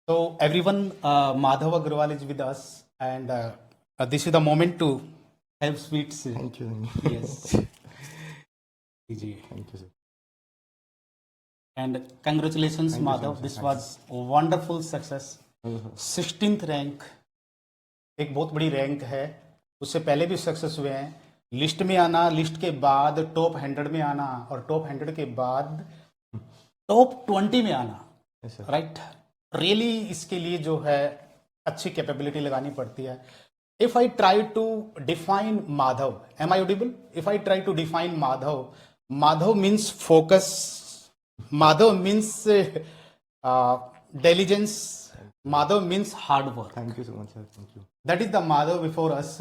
So everyone, Madhav Agrawal is with us, and this is the moment to have sweets. Thank you. Yes. जी. Thank you, sir. And congratulations, Thank you so Madhav. much, sir. This Thank was a wonderful success. 16th rank एक बहुत बड़ी rank है. उससे पहले भी success हुए हैं. लिस्ट में आना, लिस्ट के बाद टॉप 100 में आना, और टॉप 100 के बाद टॉप 20 में आना. Yes, sir. राइट. रियली इसके लिए जो है अच्छी कैपेबिलिटी लगानी पड़ती है. If I try to define Madhav, am I audible? If I try to define Madhav, Madhav means focus, Madhav means diligence, Madhav means hard work. Thank you so much, sir. Thank you. That is the Madhav before us.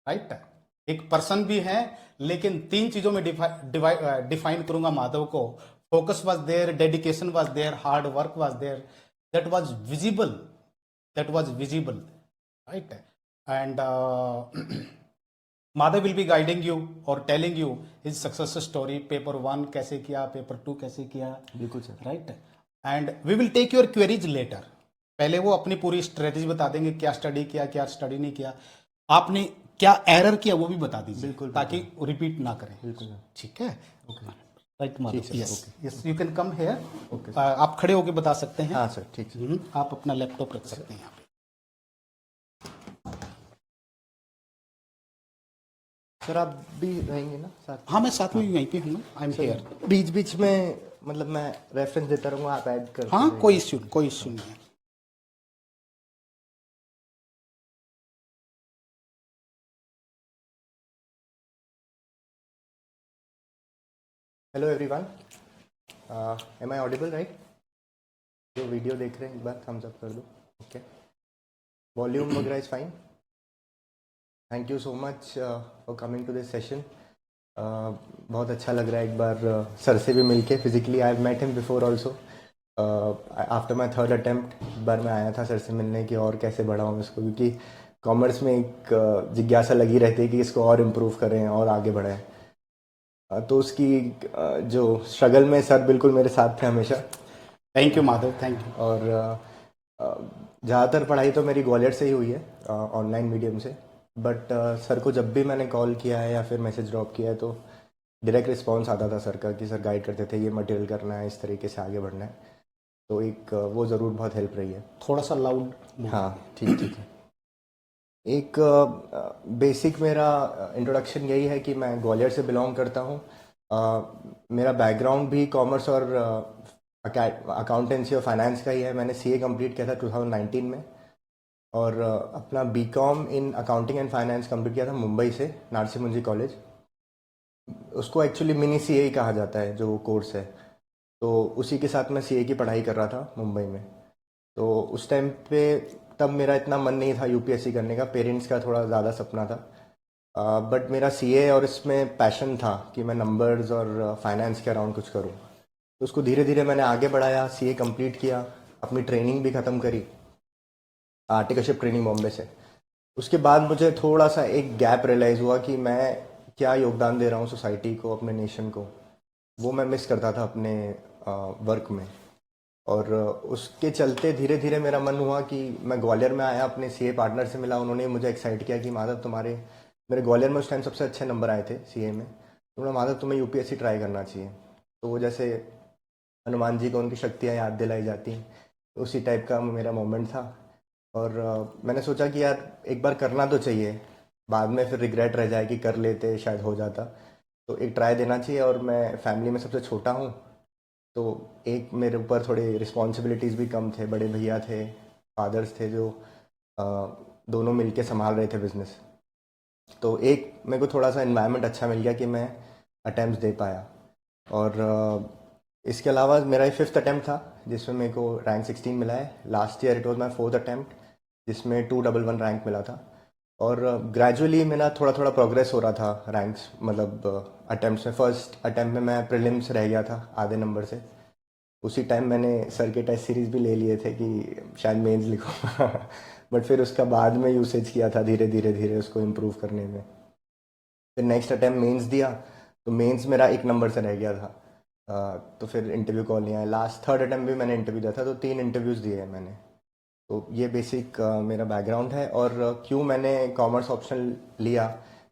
Right. एक person भी है, लेकिन तीन चीजों में define करूंगा माधव को. Focus was there, dedication was there, hard work was there. That was visible. Right. And Madhav will be guiding you और telling you his success story. Paper 1 कैसे किया, पेपर 2 कैसे किया. बिल्कुल sir. Right. And we will take your queries later. पहले वो अपनी पूरी स्ट्रेटेजी बता देंगे, क्या स्टडी किया, क्या स्टडी नहीं किया, आपने क्या एरर किया वो भी बता दीजिए. बिल्कुल, ताकि रिपीट ना करें. बिल्कुल. ठीक है. ओके. राइट माधव. ठीक है, yes okay. Yes, you can come here. Okay. आप खड़े होके बता सकते हैं. हाँ सर, ठीक है. आप अपना लैपटॉप रख सकते हैं यहाँ पे. सर आप भी रहेंगे ना साथ? हाँ, मैं साथ में यहीं पे हूँ. I am here. बीच बीच में मतलब मैं रेफरेंस देता रहूँगा, आप ऐड कर. हाँ, कोई इश्यू नहीं है. Hello everyone, am I audible right? जो वीडियो देख रहे हैं एक बार थम्स अप कर दो. ओके. वॉल्यूम वगैरह is fine. Thank you so much for coming to this session. बहुत अच्छा लग रहा है एक बार सर से भी मिलके. Physically I have met him before also. After my third attempt एक बार मैं आया था सर से मिलने की और कैसे बढ़ाऊँ इसको, क्योंकि कॉमर्स में एक जिज्ञासा लगी रहती है कि इसको और इम्प्रूव करें और आगे बढ़ें. तो उसकी जो स्ट्रगल में सर बिल्कुल मेरे साथ थे हमेशा. Thank you Madhav, thank you. और ज़्यादातर पढ़ाई तो मेरी ग्वालियर से ही हुई है, ऑनलाइन मीडियम से. बट सर को जब भी मैंने कॉल किया है या फिर मैसेज ड्रॉप किया है तो डायरेक्ट रिस्पांस आता था सर का कि सर गाइड करते थे, ये मटेरियल करना है, इस तरीके से आगे बढ़ना है. तो एक वो ज़रूर बहुत हेल्प रही है. थोड़ा सा लाउड. हाँ ठीक है. एक बेसिक मेरा इंट्रोडक्शन यही है कि मैं ग्वालियर से बिलोंग करता हूँ. मेरा बैकग्राउंड भी कॉमर्स और अकाउंटेंसी और फाइनेंस का ही है. मैंने सीए कंप्लीट किया था 2019 में, और अपना BCom in accounting and finance complete किया था मुंबई से, नारसी मुंजी कॉलेज. उसको एक्चुअली मिनी सीए ही कहा जाता है जो कोर्स है. तो उसी के साथ मैं सीए की पढ़ाई कर रहा था मुंबई में. तो उस टाइम पे तब मेरा इतना मन नहीं था यूपीएससी करने का. पेरेंट्स का थोड़ा ज़्यादा सपना था. बट मेरा सीए और इसमें पैशन था कि मैं नंबर्स और फाइनेंस के अराउंड कुछ करूं. तो उसको धीरे धीरे मैंने आगे बढ़ाया. सीए कंप्लीट किया, अपनी ट्रेनिंग भी ख़त्म करी, आर्टिकलशिप ट्रेनिंग बॉम्बे से. उसके बाद मुझे थोड़ा सा एक गैप रियलाइज़ हुआ कि मैं क्या योगदान दे रहा हूँ सोसाइटी को, अपने नेशन को. वो मैं मिस करता था अपने वर्क में. और उसके चलते धीरे धीरे मेरा मन हुआ कि मैं ग्वालियर में आया, अपने सीए पार्टनर से मिला. उन्होंने मुझे एक्साइट किया कि माधव तुम्हारे, मेरे ग्वालियर में उस टाइम सबसे अच्छे नंबर आए थे सीए में. तो बोला माधव तुम्हें यूपीएससी ट्राई करना चाहिए. तो वो जैसे हनुमान जी को उनकी शक्तियाँ याद दिलाई जाती हैं, उसी टाइप का मेरा मोमेंट था. और मैंने सोचा कि यार एक बार करना तो चाहिए, बाद में फिर रिग्रेट रह जाए कि कर लेते शायद हो जाता. तो एक ट्राई देना चाहिए. और मैं फैमिली में सबसे छोटा हूँ, तो एक मेरे ऊपर थोड़े रिस्पॉन्सिबिलिटीज़ भी कम थे. बड़े भैया थे, फादर्स थे जो दोनों मिलके संभाल रहे थे बिज़नेस. तो एक मेरे को थोड़ा सा इन्वायरमेंट अच्छा मिल गया कि मैं अटैम्प्ट दे पाया. और इसके अलावा मेरा ये 5th अटैम्प्ट था जिसमें मेरे को रैंक 16 मिला है. Last year it was my 4th attempt जिसमें 211 रैंक मिला था. और ग्रेजुअली मेरा थोड़ा थोड़ा प्रोग्रेस हो रहा था रैंक्स, मतलब अटैम्प्ट्स में. फर्स्ट अटैम्प्ट में मैं प्रीलिम्स रह गया था आधे नंबर से. उसी टाइम मैंने सर के टेस्ट सीरीज़ भी ले लिए थे कि शायद मेंस लिखूँगा. बट फिर उसका बाद में यूसेज किया था धीरे धीरे उसको इम्प्रूव करने में. फिर नेक्स्ट अटैम्प्ट मेंस दिया, तो मेंस मेरा 1 नंबर से रह गया था. तो फिर इंटरव्यू कॉल नहीं आया. लास्ट 3rd अटैम्प्ट भी मैंने इंटरव्यू दिया था, तो 3 इंटरव्यूज़ दिए मैंने. तो ये बेसिक मेरा बैकग्राउंड है। और क्यों मैंने कॉमर्स ऑप्शन लिया,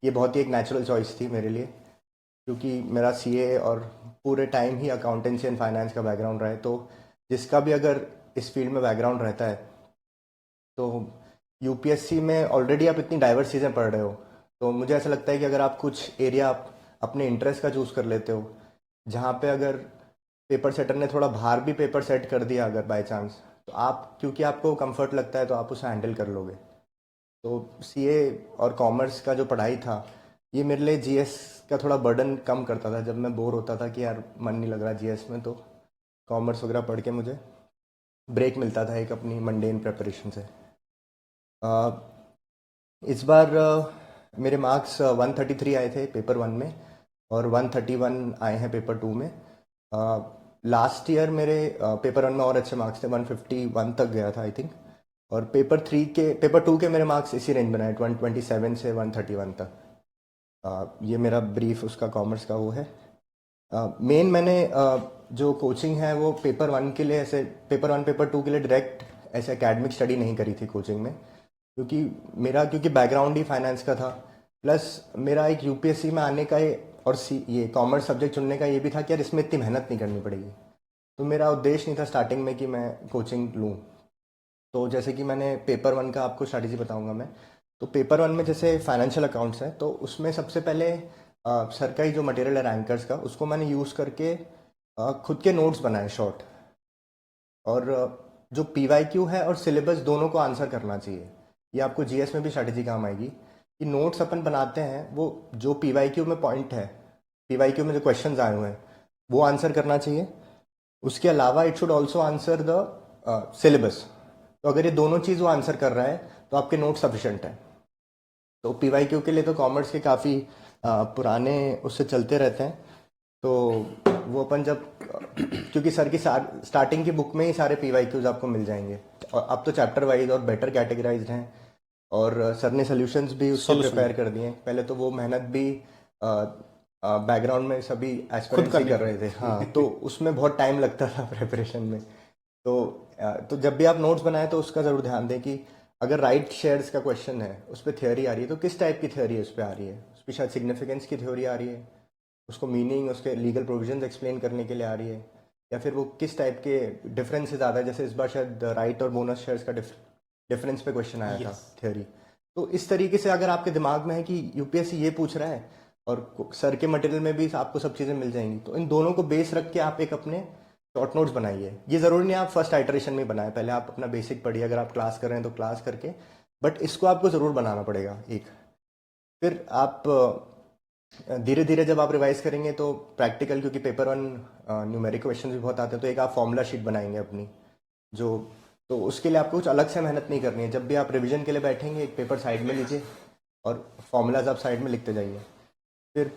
ये बहुत ही एक नेचुरल चॉइस थी मेरे लिए, क्योंकि मेरा सीए और पूरे time he accountancy and finance का बैकग्राउंड रहा है। तो जिसका भी अगर इस फील्ड में बैकग्राउंड रहता है, तो यूपीएससी में ऑलरेडी आप इतनी डाइवर्स चीज़ें पढ़ रहे हो, तो मुझे ऐसा लगता है कि अगर आप कुछ एरिया आप अपने इंटरेस्ट का चूज़ कर लेते हो, जहाँ पे अगर पेपर सेटर ने थोड़ा बाहर भी पेपर सेट कर दिया अगर बाय चांस, तो आप, क्योंकि आपको कंफर्ट लगता है, तो आप उसे हैंडल कर लोगे। तो सीए और कॉमर्स का जो पढ़ाई था, ये मेरे लिए जीएस का थोड़ा बर्डन कम करता था। जब मैं बोर होता था कि यार मन नहीं लग रहा जीएस में, तो कॉमर्स वगैरह पढ़ के मुझे ब्रेक मिलता था एक अपनी मंडेन प्रिपरेशन से। इस बार मेरे मार्क्स 133 आए थे पेपर 1 में, और 131 आए हैं पेपर 2 में। लास्ट ईयर मेरे पेपर 1 में और अच्छे मार्क्स थे, 151 तक गया था आई थिंक। और पेपर 2 के मेरे मार्क्स इसी रेंज में आए, 127 से 131 तक। ये मेरा ब्रीफ उसका कॉमर्स का वो है। मेन मैंने जो कोचिंग है वो पेपर 1 के लिए, ऐसे पेपर 1 पेपर 2 के लिए डायरेक्ट ऐसे एकेडमिक स्टडी नहीं करी थी कोचिंग में, क्योंकि बैकग्राउंड ही फाइनेंस का था। प्लस मेरा एक यूपीएससी में आने का और ये कॉमर्स सब्जेक्ट चुनने का ये भी था कि यार इसमें इतनी मेहनत नहीं करनी पड़ेगी। तो मेरा उद्देश्य नहीं था स्टार्टिंग में कि मैं कोचिंग लूँ। तो जैसे कि मैंने पेपर 1 का आपको स्ट्रैटेजी बताऊंगा मैं। तो पेपर 1 में जैसे फाइनेंशियल अकाउंट्स है, तो उसमें सबसे पहले सर का ही जो मटेरियल है रैंकर्स का, उसको मैंने यूज़ करके खुद के नोट्स बनाए शॉर्ट। और जो पीवाईक्यू है और सिलेबस दोनों को आंसर करना चाहिए। ये आपको जीएस में भी स्ट्रैटेजी काम आएगी कि नोट्स अपन बनाते हैं, वो जो पीवाईक्यू में पॉइंट है, पीवाईक्यू में जो क्वेश्चंस आए हुए हैं, वो आंसर करना चाहिए। उसके अलावा it should also answer the syllabus. तो अगर ये दोनों चीज़ वो आंसर कर रहा है, तो आपके नोट सफिशेंट है। तो पीवाईक्यू के लिए तो कॉमर्स के काफ़ी पुराने उससे चलते रहते हैं। तो वो अपन जब क्योंकि सर की स्टार्टिंग की बुक में ही सारे पीवाईक्यूज आपको मिल जाएंगे, और अब तो चैप्टर वाइज और बेटर कैटेगराइज्ड हैं, और सर ने सॉल्यूशंस भी उससे प्रिपेयर कर दिए हैं। पहले तो वो मेहनत भी बैकग्राउंड में सभी एस्पिरेंट्स ही कर रहे थे। हाँ, तो उसमें बहुत टाइम लगता था प्रिपरेशन में। तो जब भी आप नोट्स बनाए तो उसका ज़रूर ध्यान दें कि अगर राइट शेयर्स का क्वेश्चन है, उस पर थ्योरी आ रही है, तो किस टाइप की थ्योरी उस पर आ रही है। उस पर शायद सिग्निफिकेंस की थ्योरी आ रही है, उसको मीनिंग, उसके लीगल प्रोविजंस एक्सप्लेन करने के लिए आ रही है, या फिर वो किस टाइप के डिफरेंसेस आता है। जैसे इस बार शायद राइट और बोनस शेयर्स का डिफरेंस पे क्वेश्चन आया था थ्योरी। तो इस तरीके से अगर आपके दिमाग में है कि यूपीएससी ये पूछ रहा है, और सर के मटेरियल में भी आपको सब चीज़ें मिल जाएंगी, तो इन दोनों को बेस रख के आप एक अपने शॉर्ट नोट्स बनाइए। ये ज़रूरी नहीं आप फर्स्ट आइटरेशन में बनाए, पहले आप अपना बेसिक पढ़िए। अगर आप क्लास कर रहे हैं तो क्लास करके, बट इसको आपको ज़रूर बनाना पड़ेगा एक। फिर आप धीरे धीरे जब आप रिवाइज करेंगे तो प्रैक्टिकल, क्योंकि पेपर 1 न्यूमेरिक क्वेश्चन भी बहुत आते हैं, तो एक आप फॉर्मूला शीट बनाएंगे अपनी, जो तो उसके लिए आपको कुछ अलग से मेहनत नहीं करनी है। जब भी आप रिवीजन के लिए बैठेंगे, एक पेपर साइड में लीजिए और फॉर्मूलाज आप साइड में लिखते जाइए। फिर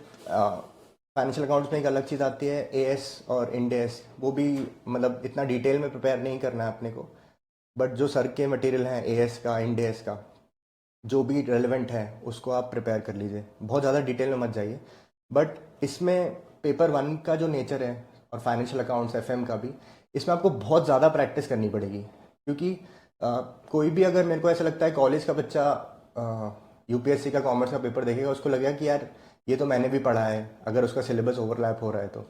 फाइनेंशियल अकाउंट्स में एक अलग चीज़ आती है, एएस और इंड एस। वो भी मतलब इतना डिटेल में प्रिपेयर नहीं करना है अपने को, बट जो सर के मटेरियल हैं एएस का, इंड एस का, जो भी रेलेवेंट है उसको आप प्रिपेयर कर लीजिए। बहुत ज़्यादा डिटेल में मत जाइए। बट इसमें पेपर 1 का जो नेचर है, और फाइनेंशियल अकाउंट्स एफएम का भी, इसमें आपको बहुत ज़्यादा प्रैक्टिस करनी पड़ेगी। क्योंकि कोई भी, अगर मेरे को ऐसा लगता है कॉलेज का बच्चा यूपीएससी का कॉमर्स का पेपर देखेगा, उसको लगेगा कि यार ये तो मैंने भी पढ़ा है, अगर उसका सिलेबस ओवरलैप हो रहा है तो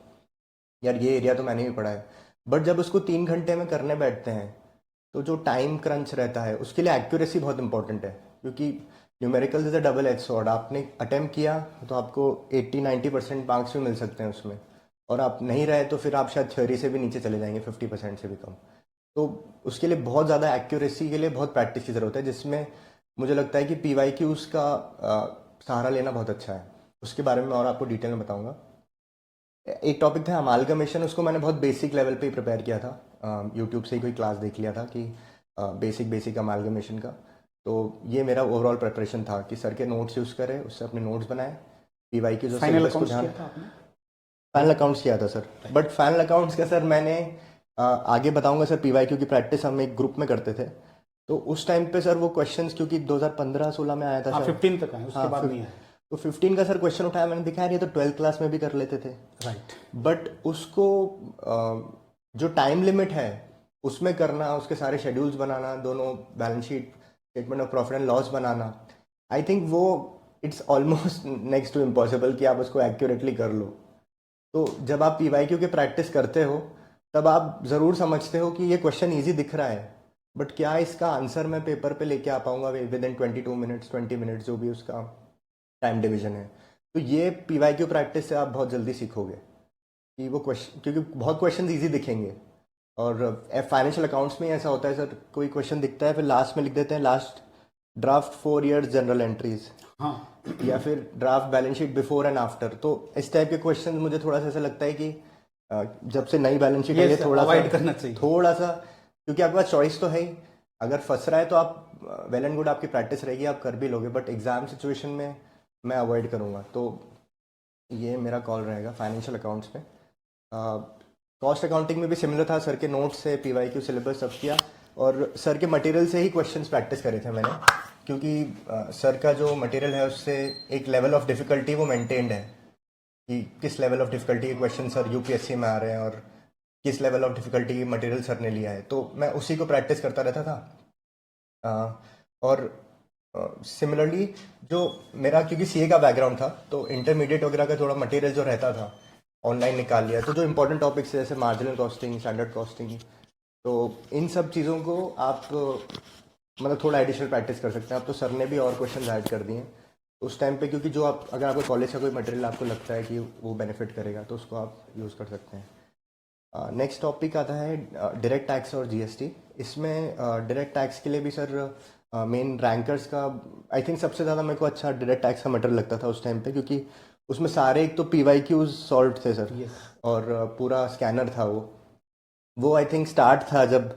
यार ये एरिया तो मैंने भी पढ़ा है। बट जब उसको 3 घंटे में करने बैठते हैं, तो जो टाइम क्रंच रहता है, उसके लिए एक्यूरेसी बहुत इंपॉर्टेंट है। क्योंकि numerical is a double edge sword. आपने अटेम्प्ट किया तो आपको 80-90% मार्क्स भी मिल सकते हैं उसमें, और आप नहीं रहे तो फिर आप शायद थ्योरी से भी नीचे चले जाएंगे, 50% से भी कम। तो उसके लिए बहुत ज़्यादा एक्यूरेसी के लिए बहुत प्रैक्टिस की ज़रूरत है, जिसमें मुझे लगता है कि पीवाईक्यूज़ का सहारा लेना बहुत अच्छा है। उसके बारे में और आपको डिटेल में बताऊंगा। एक टॉपिक था अमालगमेशन, उसको मैंने बहुत बेसिक लेवल पे ही प्रिपेयर किया था। यूट्यूब से ही कोई क्लास देख लिया था कि बेसिक अमालगमेशन का। तो ये मेरा ओवरऑल प्रिपरेशन था कि सर के नोट्स यूज़ करें, उससे अपने नोट्स बनाए। पीवाईक्यू जो सिलेबस को ध्यान, फाइनल अकाउंट्स किया था सर। बट फाइनल अकाउंट्स का सर मैंने आगे बताऊंगा सर। पीवाईक्यू की प्रैक्टिस हम एक ग्रुप में करते थे, तो उस टाइम पे सर वो क्वेश्चंस, क्योंकि 2015-16 में आया था सर, 15 तक है, उसके बाद नहीं है। तो 15 का सर क्वेश्चन उठाया, मैंने देखा यार ये तो 12th क्लास में भी कर लेते थे। राइट। बट उसको जो टाइम लिमिट है उसमें करना, उसके सारे शेड्यूल्स बनाना, दोनों balance sheet, statement of profit and loss बनाना, आई थिंक वो it's almost next to impossible कि आप उसको एक्यूरेटली कर लो। तो जब आप पीवाईक्यू की प्रैक्टिस करते हो तब आप ज़रूर समझते हो कि ये क्वेश्चन ईजी दिख रहा है, बट क्या इसका आंसर मैं पेपर पे लेके आ पाऊंगा विद इन 22 मिनट्स, 20 मिनट्स, जो भी उसका टाइम डिवीजन है। तो ये पीवाईक्यू प्रैक्टिस से आप बहुत जल्दी सीखोगे कि वो क्वेश्चन, क्योंकि बहुत क्वेश्चन ईजी दिखेंगे। और फाइनेंशियल अकाउंट्स में ऐसा होता है सर, कोई क्वेश्चन दिखता है फिर लास्ट में लिख देते हैं last draft 4 years general entries, हाँ, या फिर draft balance sheet before and after. तो इस टाइप के क्वेश्चन मुझे थोड़ा सा ऐसा लगता है कि जब से नई बैलेंस शीट है ये थोड़ा अवॉइड सा करना चाहिए। थोड़ा सा, क्योंकि आपके पास चॉइस तो है ही, अगर फंस रहा है तो आप वेल एंड गुड, आपकी प्रैक्टिस रहेगी, आप कर भी लोगे, बट एग्जाम सिचुएशन में मैं अवॉइड करूँगा। तो ये मेरा कॉल रहेगा फाइनेंशियल अकाउंट्स में। कॉस्ट अकाउंटिंग में भी सिमिलर था, सर के नोट्स से पीवाईक्यू सिलेबस सब किया, और सर के मटेरियल से ही क्वेश्चंस प्रैक्टिस करे थे मैंने, क्योंकि सर का जो मटेरियल है उससे एक लेवल ऑफ डिफ़िकल्टी वो मेंटेन्ड है कि किस लेवल ऑफ डिफ़िकल्टी के क्वेश्चन सर यूपीएससी में आ रहे हैं और किस लेवल ऑफ डिफ़िकल्टी की मटेरियल सर ने लिया है, तो मैं उसी को प्रैक्टिस करता रहता था। और सिमिलरली जो मेरा, क्योंकि सीए का बैकग्राउंड था, तो इंटरमीडिएट वगैरह का थोड़ा मटेरियल जो रहता था ऑनलाइन निकाल लिया, तो जो इंपॉर्टेंट टॉपिक्स जैसे मार्जिनल कॉस्टिंग, स्टैंडर्ड कॉस्टिंग, तो इन सब चीज़ों को आप मतलब थोड़ा एडिशनल प्रैक्टिस कर सकते हैं आप। तो सर ने भी और क्वेश्चन ऐड कर दिए उस टाइम पे, क्योंकि जो आप, अगर आपको कॉलेज का कोई मटेरियल आपको लगता है कि वो बेनिफिट करेगा तो उसको आप यूज़ कर सकते हैं। नेक्स्ट टॉपिक आता है डायरेक्ट टैक्स और जीएसटी। इसमें डायरेक्ट टैक्स के लिए भी सर मेन रैंकर्स का आई थिंक सबसे ज़्यादा मेरे को अच्छा डायरेक्ट टैक्स का मटेरियल लगता था उस टाइम पे, क्योंकि उसमें सारे एक तो पीवाईक्यूज सॉल्व थे सर, और पूरा स्कैनर था वो आई थिंक स्टार्ट था जब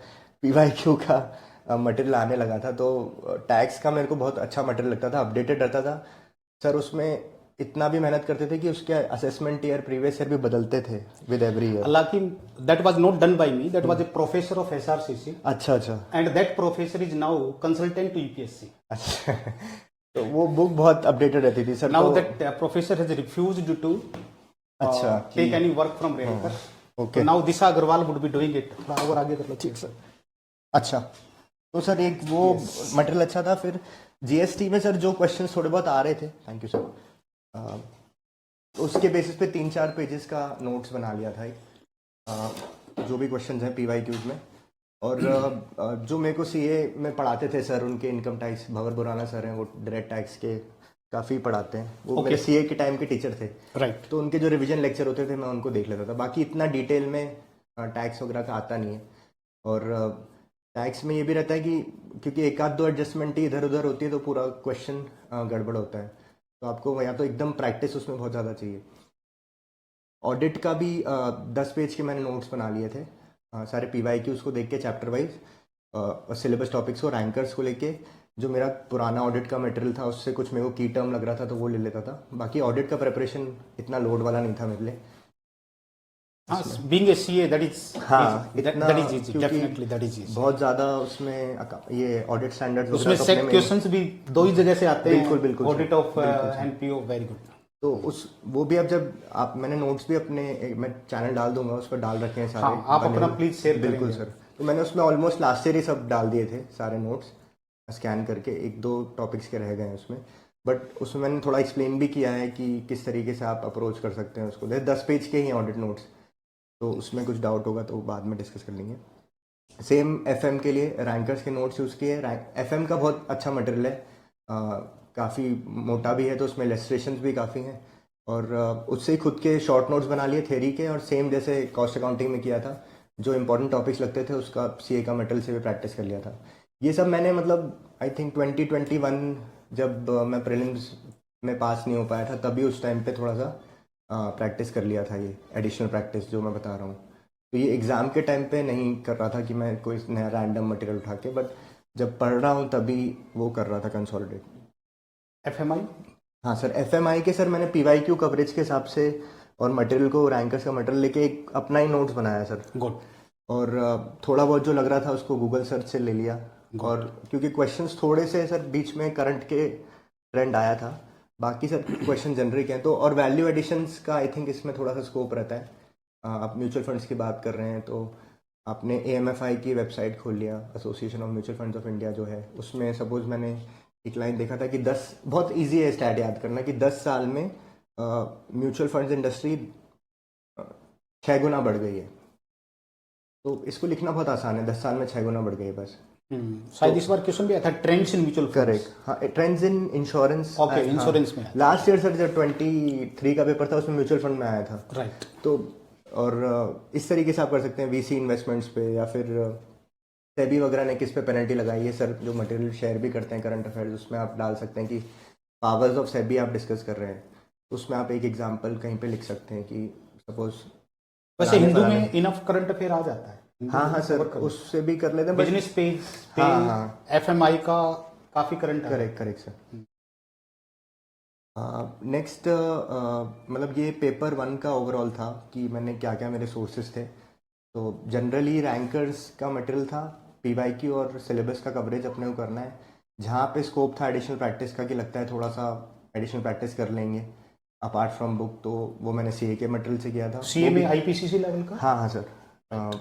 पीवाईक्यू का मटेरियल आने लगा था। तो टैक्स का मेरे को बहुत अच्छा मटेरियल लगता था, अपडेटेड रहता था सर। उसमें इतना भी मेहनत करते थे कि उसके असेसमेंट ईयर, प्रीवियस ईयर भी बदलते थे विद एवरी ईयर। हालांकि that was not done by me, that was a professor of SRCC, अच्छा अच्छा। And that professor is now consultant to UPSC. अच्छा तो वो बुक बहुत अपडेटेड रहती थी सर। नाउ तो that professor has refused to अच्छा take any work from Ranker, okay, now Disha Agarwal would be doing it. थोड़ा और आगे कर लो। ठीक सर। अच्छा, तो सर एक वो मटेरियल अच्छा था। फिर जीएसटी में सर जो क्वेश्चंस थोड़े बहुत आ रहे थे, थैंक यू सर, उसके बेसिस पे 3-4 पेजेस का नोट्स बना लिया था जो भी क्वेश्चंस हैं पीवाईक्यूज में। और जो मेरे को सीए में पढ़ाते थे सर, उनके इनकम टैक्स, भंवर बुराना सर हैं, वो डायरेक्ट टैक्स के काफ़ी पढ़ाते हैं, वो मेरे सीए के टाइम के टीचर थे, राइट। तो उनके जो रिवीजन लेक्चर होते थे मैं उनको देख लेता था। बाकी इतना डिटेल में टैक्स वगैरह का आता नहीं है। और टैक्स में ये भी रहता है कि क्योंकि एक आध दो एडजस्टमेंट ही इधर उधर होती है तो पूरा क्वेश्चन गड़बड़ होता है, तो आपको या तो एकदम प्रैक्टिस उसमें बहुत ज़्यादा चाहिए। ऑडिट का भी 10 पेज के मैंने नोट्स बना लिए थे, सारे पीवाईक्यूज को देख के चैप्टर वाइज, और सिलेबस टॉपिक्स को, रैंकर्स को लेके। जो मेरा पुराना ऑडिट का मटेरियल था उससे कुछ मेरे को की टर्म लग रहा था तो वो ले लेता था। बाकी ऑडिट का प्रिपरेशन इतना लोड वाला नहीं था मेरे लिए। Being a CA that is, हाँ, that is easy, definitely that is easy. बहुत ज़्यादा उसमें ये ऑडिट स्टैंडर्ड्स उसमें सेट क्वेश्चंस भी दो ही जगह से आते हैं। बिल्कुल बिल्कुल। Audit of NPO, very good. तो उस वो भी अब जब आप, मैंने नोट्स भी अपने मैं चैनल डाल दूंगा, उस पर डाल रखे हैं सारे। हाँ, आप अपना प्लीज शेयर करेंगे। बिल्कुल सर। तो मैंने उसमें ऑलमोस्ट लास्ट ईयर ही सब डाल दिए थे सारे नोट्स, स्कैन करके। 1-2 टॉपिक्स के रह गए हैं उसमें, बट उसमें मैंने थोड़ा एक्सप्लेन भी किया है कि किस तरीके से आप अप्रोच कर सकते हैं उसको। 10 पेज के ही ऑडिट नोट्स, तो उसमें कुछ डाउट होगा तो बाद में डिस्कस कर लेंगे। सेम एफएम के लिए रैंकर्स के नोट्स यूज़ किए। एफएम का बहुत अच्छा मटेरियल है, काफ़ी मोटा भी है, तो उसमें इलस्ट्रेशंस भी काफ़ी हैं, और उससे खुद के शॉर्ट नोट्स बना लिए थ्योरी के। और सेम जैसे कॉस्ट अकाउंटिंग में किया था, जो इंपॉर्टेंट टॉपिक्स लगते थे उसका सीए का मटेरियल से भी प्रैक्टिस कर लिया था। ये सब मैंने मतलब आई थिंक 2021 जब मैं प्रीलिम्स में पास नहीं हो पाया था तभी उस टाइम पे थोड़ा सा प्रैक्टिस कर लिया था, ये एडिशनल प्रैक्टिस जो मैं बता रहा हूँ। तो ये एग्ज़ाम के टाइम पे नहीं कर रहा था कि मैं कोई नया रैंडम मटेरियल उठा के, बट जब पढ़ रहा हूँ तभी वो कर रहा था कंसोलिडेट। एफएमआई, हाँ सर, एफएमआई के सर मैंने पीवाईक्यू कवरेज के हिसाब से और मटेरियल को, रैंकर्स का मटेरियल लेके एक अपना ही नोट्स बनाया सर। गुड। और थोड़ा बहुत जो लग रहा था उसको गूगल सर्च से ले लिया। और क्योंकि क्वेश्चंस थोड़े से सर बीच में करंट के ट्रेंड आया था, बाकी सर क्वेश्चन जनरिक हैं। तो और वैल्यू एडिशंस का आई थिंक इसमें थोड़ा सा स्कोप रहता है। आप म्यूचुअल फंड्स की बात कर रहे हैं तो आपने AMFI की वेबसाइट खोल लिया, association of mutual funds of India जो है, उसमें सपोज मैंने एक लाइन देखा था कि 10, बहुत इजी है स्टैट याद करना, कि 10 साल में म्यूचुअल फंड्स इंडस्ट्री 6 गुना बढ़ गई है। तो इसको लिखना बहुत आसान है, 10 साल में 6 गुना बढ़ गई है बस। शायद इस बार क्वेश्चन भी आया था, trends in mutual funds. Correct, हाँ, trends in insurance. Okay, insurance में लास्ट ईयर सर जब 23 का पेपर था उसमें म्यूचुअल फंड में आया था। राइट। तो और इस तरीके से आप कर सकते हैं VC इन्वेस्टमेंट्स पे, या फिर सेबी वगैरह ने किस पे पेनल्टी लगाई है सर, जो मटेरियल शेयर भी करते हैं करंट अफेयर्स, उसमें आप डाल सकते हैं कि पावर्स ऑफ सेबी आप डिस्कस कर रहे हैं, तो उसमें आप एक एग्जांपल कहीं पे लिख सकते हैं कि सपोज। वैसे हिंदू में इनफ करंट अफेयर आ जाता है। हाँ हाँ सर, उससे भी कर लेते हैं। बिजनेस पेज, हाँ, FMI का काफी करंट है। Correct correct sir. नेक्स्ट मतलब ये पेपर 1 का ओवरऑल था कि मैंने क्या क्या मेरे सोर्सेज थे। तो जनरली रैंकर्स का मटेरियल था, PYQ और सिलेबस का कवरेज अपने को करना है। जहाँ पे स्कोप था एडिशनल प्रैक्टिस का, कि लगता है थोड़ा सा एडिशनल प्रैक्टिस कर लेंगे अपार्ट फ्रॉम बुक, तो वो मैंने CA के मटेरियल से किया था। CA में IPCC लेवल का? हाँ हाँ सर,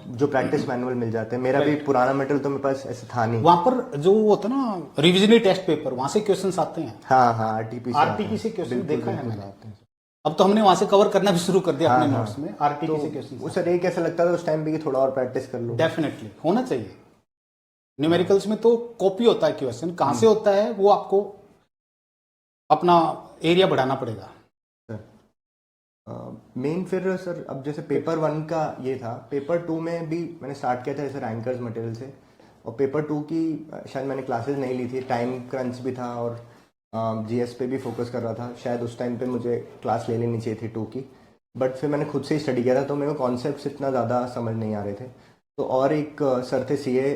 जो प्रैक्टिस मैनुअल मिल जाते हैं। मेरा भी पुराना मटेरियल तो मेरे पास ऐसे था नहीं। वहाँ पर जो होता है ना रिविजनरी टेस्ट पेपर, वहाँ से क्वेश्चंस आते हैं। हाँ हाँ, RTP से क्वेश्चन देखा है मैंने। आते हैं। अब तो हमने वहाँ से कवर करना भी शुरू कर दिया अपने नोट्स में, RTP तो से क्वेश्चन। वो सर एक ऐसा लगता था उस टाइम भी कि थोड़ा और प्रैक्टिस कर लो। डेफिनेटली होना चाहिए। न्यूमेरिकल्स में तो कॉपी होता है क्वेश्चन, कहाँ से होता है वो आपको अपना एरिया बढ़ाना पड़ेगा। मेन फिर सर अब जैसे पेपर 1 का ये था, पेपर 2 में भी मैंने स्टार्ट किया था जैसे रैंकर्स मटेरियल से, और पेपर 2 की शायद मैंने क्लासेस नहीं ली थी, टाइम क्रंच भी था और GS पे भी फोकस कर रहा था। शायद उस टाइम पे मुझे क्लास ले लेनी चाहिए थी 2 की, बट फिर मैंने खुद से ही स्टडी किया था, तो मेरे को कॉन्सेप्ट्स इतना ज़्यादा समझ नहीं आ रहे थे। तो और एक सर थे CA,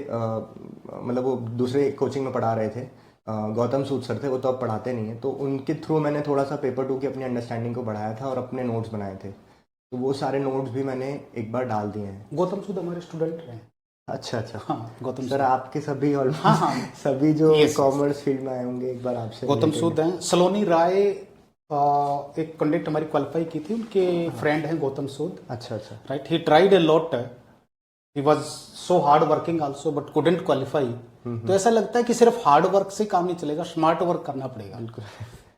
मतलब वो दूसरे कोचिंग में पढ़ा रहे थे, गौतम सूद सर थे, वो तो अब पढ़ाते नहीं है। तो उनके थ्रू मैंने थोड़ा सा पेपर 2 की अपनी अंडरस्टैंडिंग को बढ़ाया था और अपने नोट्स बनाए थे। तो वो सारे नोट्स भी मैंने एक बार डाल दिए हैं। गौतम सूद हमारे स्टूडेंट रहे। अच्छा अच्छा। हाँ, गौतम सर आपके सभी ऑलमोस्ट हाँ, हाँ, सभी जो yes, कॉमर्स फील्ड में आए होंगे, एक बार आपसे गौतम सूद हैं। सलोनी राय एक कंडक्ट हमारी क्वालिफाई की थी, उनके फ्रेंड हैं गौतम सूद। अच्छा अच्छा। Right, he tried a lot, he was so hard working also but couldn't qualify. तो ऐसा लगता है कि सिर्फ हार्ड वर्क से काम नहीं चलेगा, स्मार्ट वर्क करना पड़ेगा। बिल्कुल।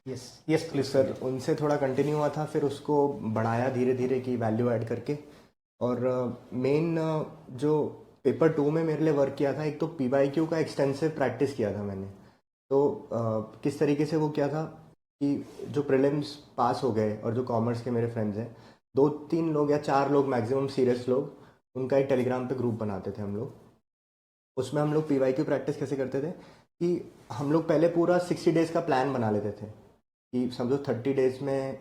यस यस प्लीज सर उनसे थोड़ा कंटिन्यू हुआ था, फिर उसको बढ़ाया धीरे धीरे की वैल्यू ऐड करके। और मेन जो पेपर 2 में मेरे लिए वर्क किया था, एक तो PYQ का एक्सटेंसिव प्रैक्टिस किया था मैंने। तो किस तरीके से वो किया था कि जो प्रीलिम्स पास हो गए और जो कॉमर्स के मेरे फ्रेंड्स हैं, 2-3 लोग या 4 लोग मैक्सिमम सीरियस लोग, उनका एक टेलीग्राम पे ग्रुप बनाते थे हम लोग। उसमें हम लोग PYQ प्रैक्टिस कैसे करते थे कि हम लोग पहले पूरा 60 डेज़ का प्लान बना लेते थे, कि समझो 30 डेज़ में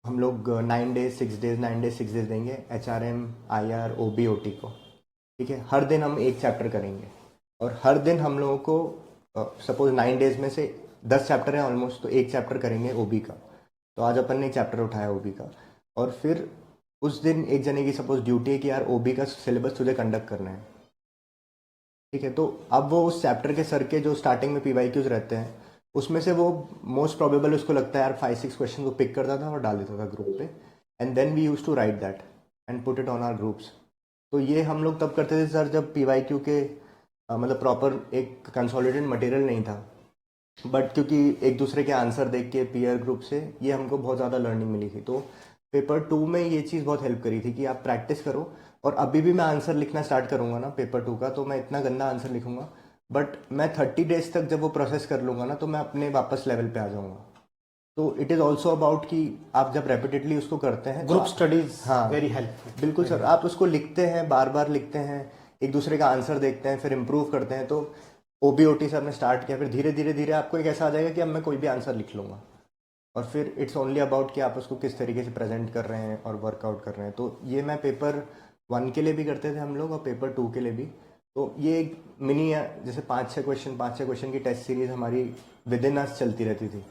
हम लोग 9 डेज 6 डेज 9 डेज 6 डेज देंगे HRM IR OB OT को। ठीक है, हर दिन हम एक चैप्टर करेंगे, और हर दिन हम लोगों को सपोज 9 डेज में से 10 चैप्टर हैं ऑलमोस्ट, तो एक चैप्टर करेंगे OB का। तो आज अपन ने एक चैप्टर उठाया OB का, और फिर उस दिन एक जने की सपोज ड्यूटी है कि यार OB का सिलेबस तुझे कंडक्ट करना है। ठीक है, तो अब वो उस चैप्टर के सर के जो स्टार्टिंग में PYQs रहते हैं, उसमें से वो मोस्ट प्रोबेबल उसको लगता है यार 5-6 क्वेश्चन को पिक करता था और डाल देता था ग्रुप पे, and then we use to write that and put it on our groups. तो ये हम लोग तब करते थे सर जब PYQ के मतलब प्रॉपर एक कंसोलिडेटेड मटेरियल नहीं था, बट क्योंकि एक दूसरे के आंसर देख के पीयर ग्रुप से ये हमको बहुत ज़्यादा लर्निंग मिली थी। तो पेपर 2 में ये चीज़ बहुत हेल्प करी थी कि आप प्रैक्टिस करो। और अभी भी मैं आंसर लिखना स्टार्ट करूँगा ना पेपर 2 का, तो मैं इतना गंदा आंसर लिखूंगा, बट मैं 30 डेज तक जब वो प्रोसेस कर लूँगा ना, तो मैं अपने वापस लेवल पे आ जाऊँगा। तो इट इज़ ऑल्सो अबाउट कि आप जब रेपिटेडली उसको करते हैं, ग्रुप स्टडीज हाँ वेरी हेल्पफुल। बिल्कुल सर, आप उसको लिखते हैं, बार बार लिखते हैं, एक दूसरे का आंसर देखते हैं, फिर इम्प्रूव करते हैं। तो OB OT से आपने स्टार्ट किया, फिर धीरे धीरे धीरे आपको एक ऐसा आ जाएगा कि अब मैं कोई भी आंसर लिख लूँगा, और फिर इट्स ओनली अबाउट कि आप उसको किस तरीके से प्रेजेंट कर रहे हैं और वर्कआउट कर रहे हैं। तो ये मैं पेपर 1 के लिए भी करते थे हम लोग, और पेपर 2 के लिए भी। तो ये एक मिनी जैसे 5-6 क्वेश्चन की टेस्ट सीरीज हमारी विद इन अस चलती रहती थी,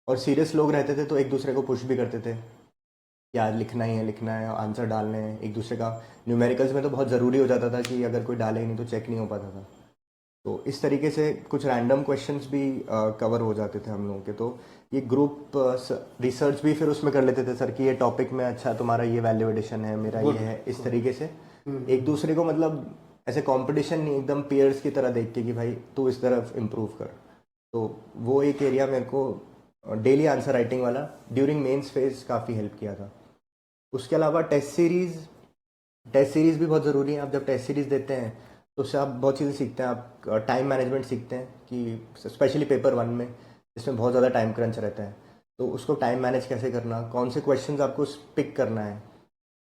और सीरियस लोग रहते थे तो एक दूसरे को पुश भी करते थे कि आज लिखना है, आंसर डालने हैं एक दूसरे का। न्यूमेरिकल्स में तो बहुत ज़रूरी हो जाता था कि अगर कोई डाले ही नहीं तो चेक नहीं हो पाता था। तो इस तरीके से कुछ रैंडम क्वेश्चंस भी कवर हो जाते थे हम लोगों के। तो ये ग्रुप रिसर्च भी फिर उसमें कर लेते थे सर कि ये टॉपिक में अच्छा तुम्हारा ये वैल्यू एडिशन है, मेरा ये है, इस तरीके से एक दूसरे को मतलब ऐसे कंपटीशन नहीं, एकदम पेयर्स की तरह देख के कि भाई तू इस तरफ इम्प्रूव कर। तो वो एक एरिया मेरे को डेली आंसर राइटिंग वाला ड्यूरिंग मेंस फेज काफ़ी हेल्प किया था। उसके अलावा टेस्ट सीरीज भी बहुत ज़रूरी है। आप जब टेस्ट सीरीज देते हैं तो उससे आप बहुत चीज़ें सीखते हैं। आप टाइम मैनेजमेंट सीखते हैं कि स्पेशली पेपर 1 में जिसमें बहुत ज़्यादा टाइम क्रंच रहता है, तो उसको टाइम मैनेज कैसे करना, कौन से क्वेश्चंस आपको पिक करना है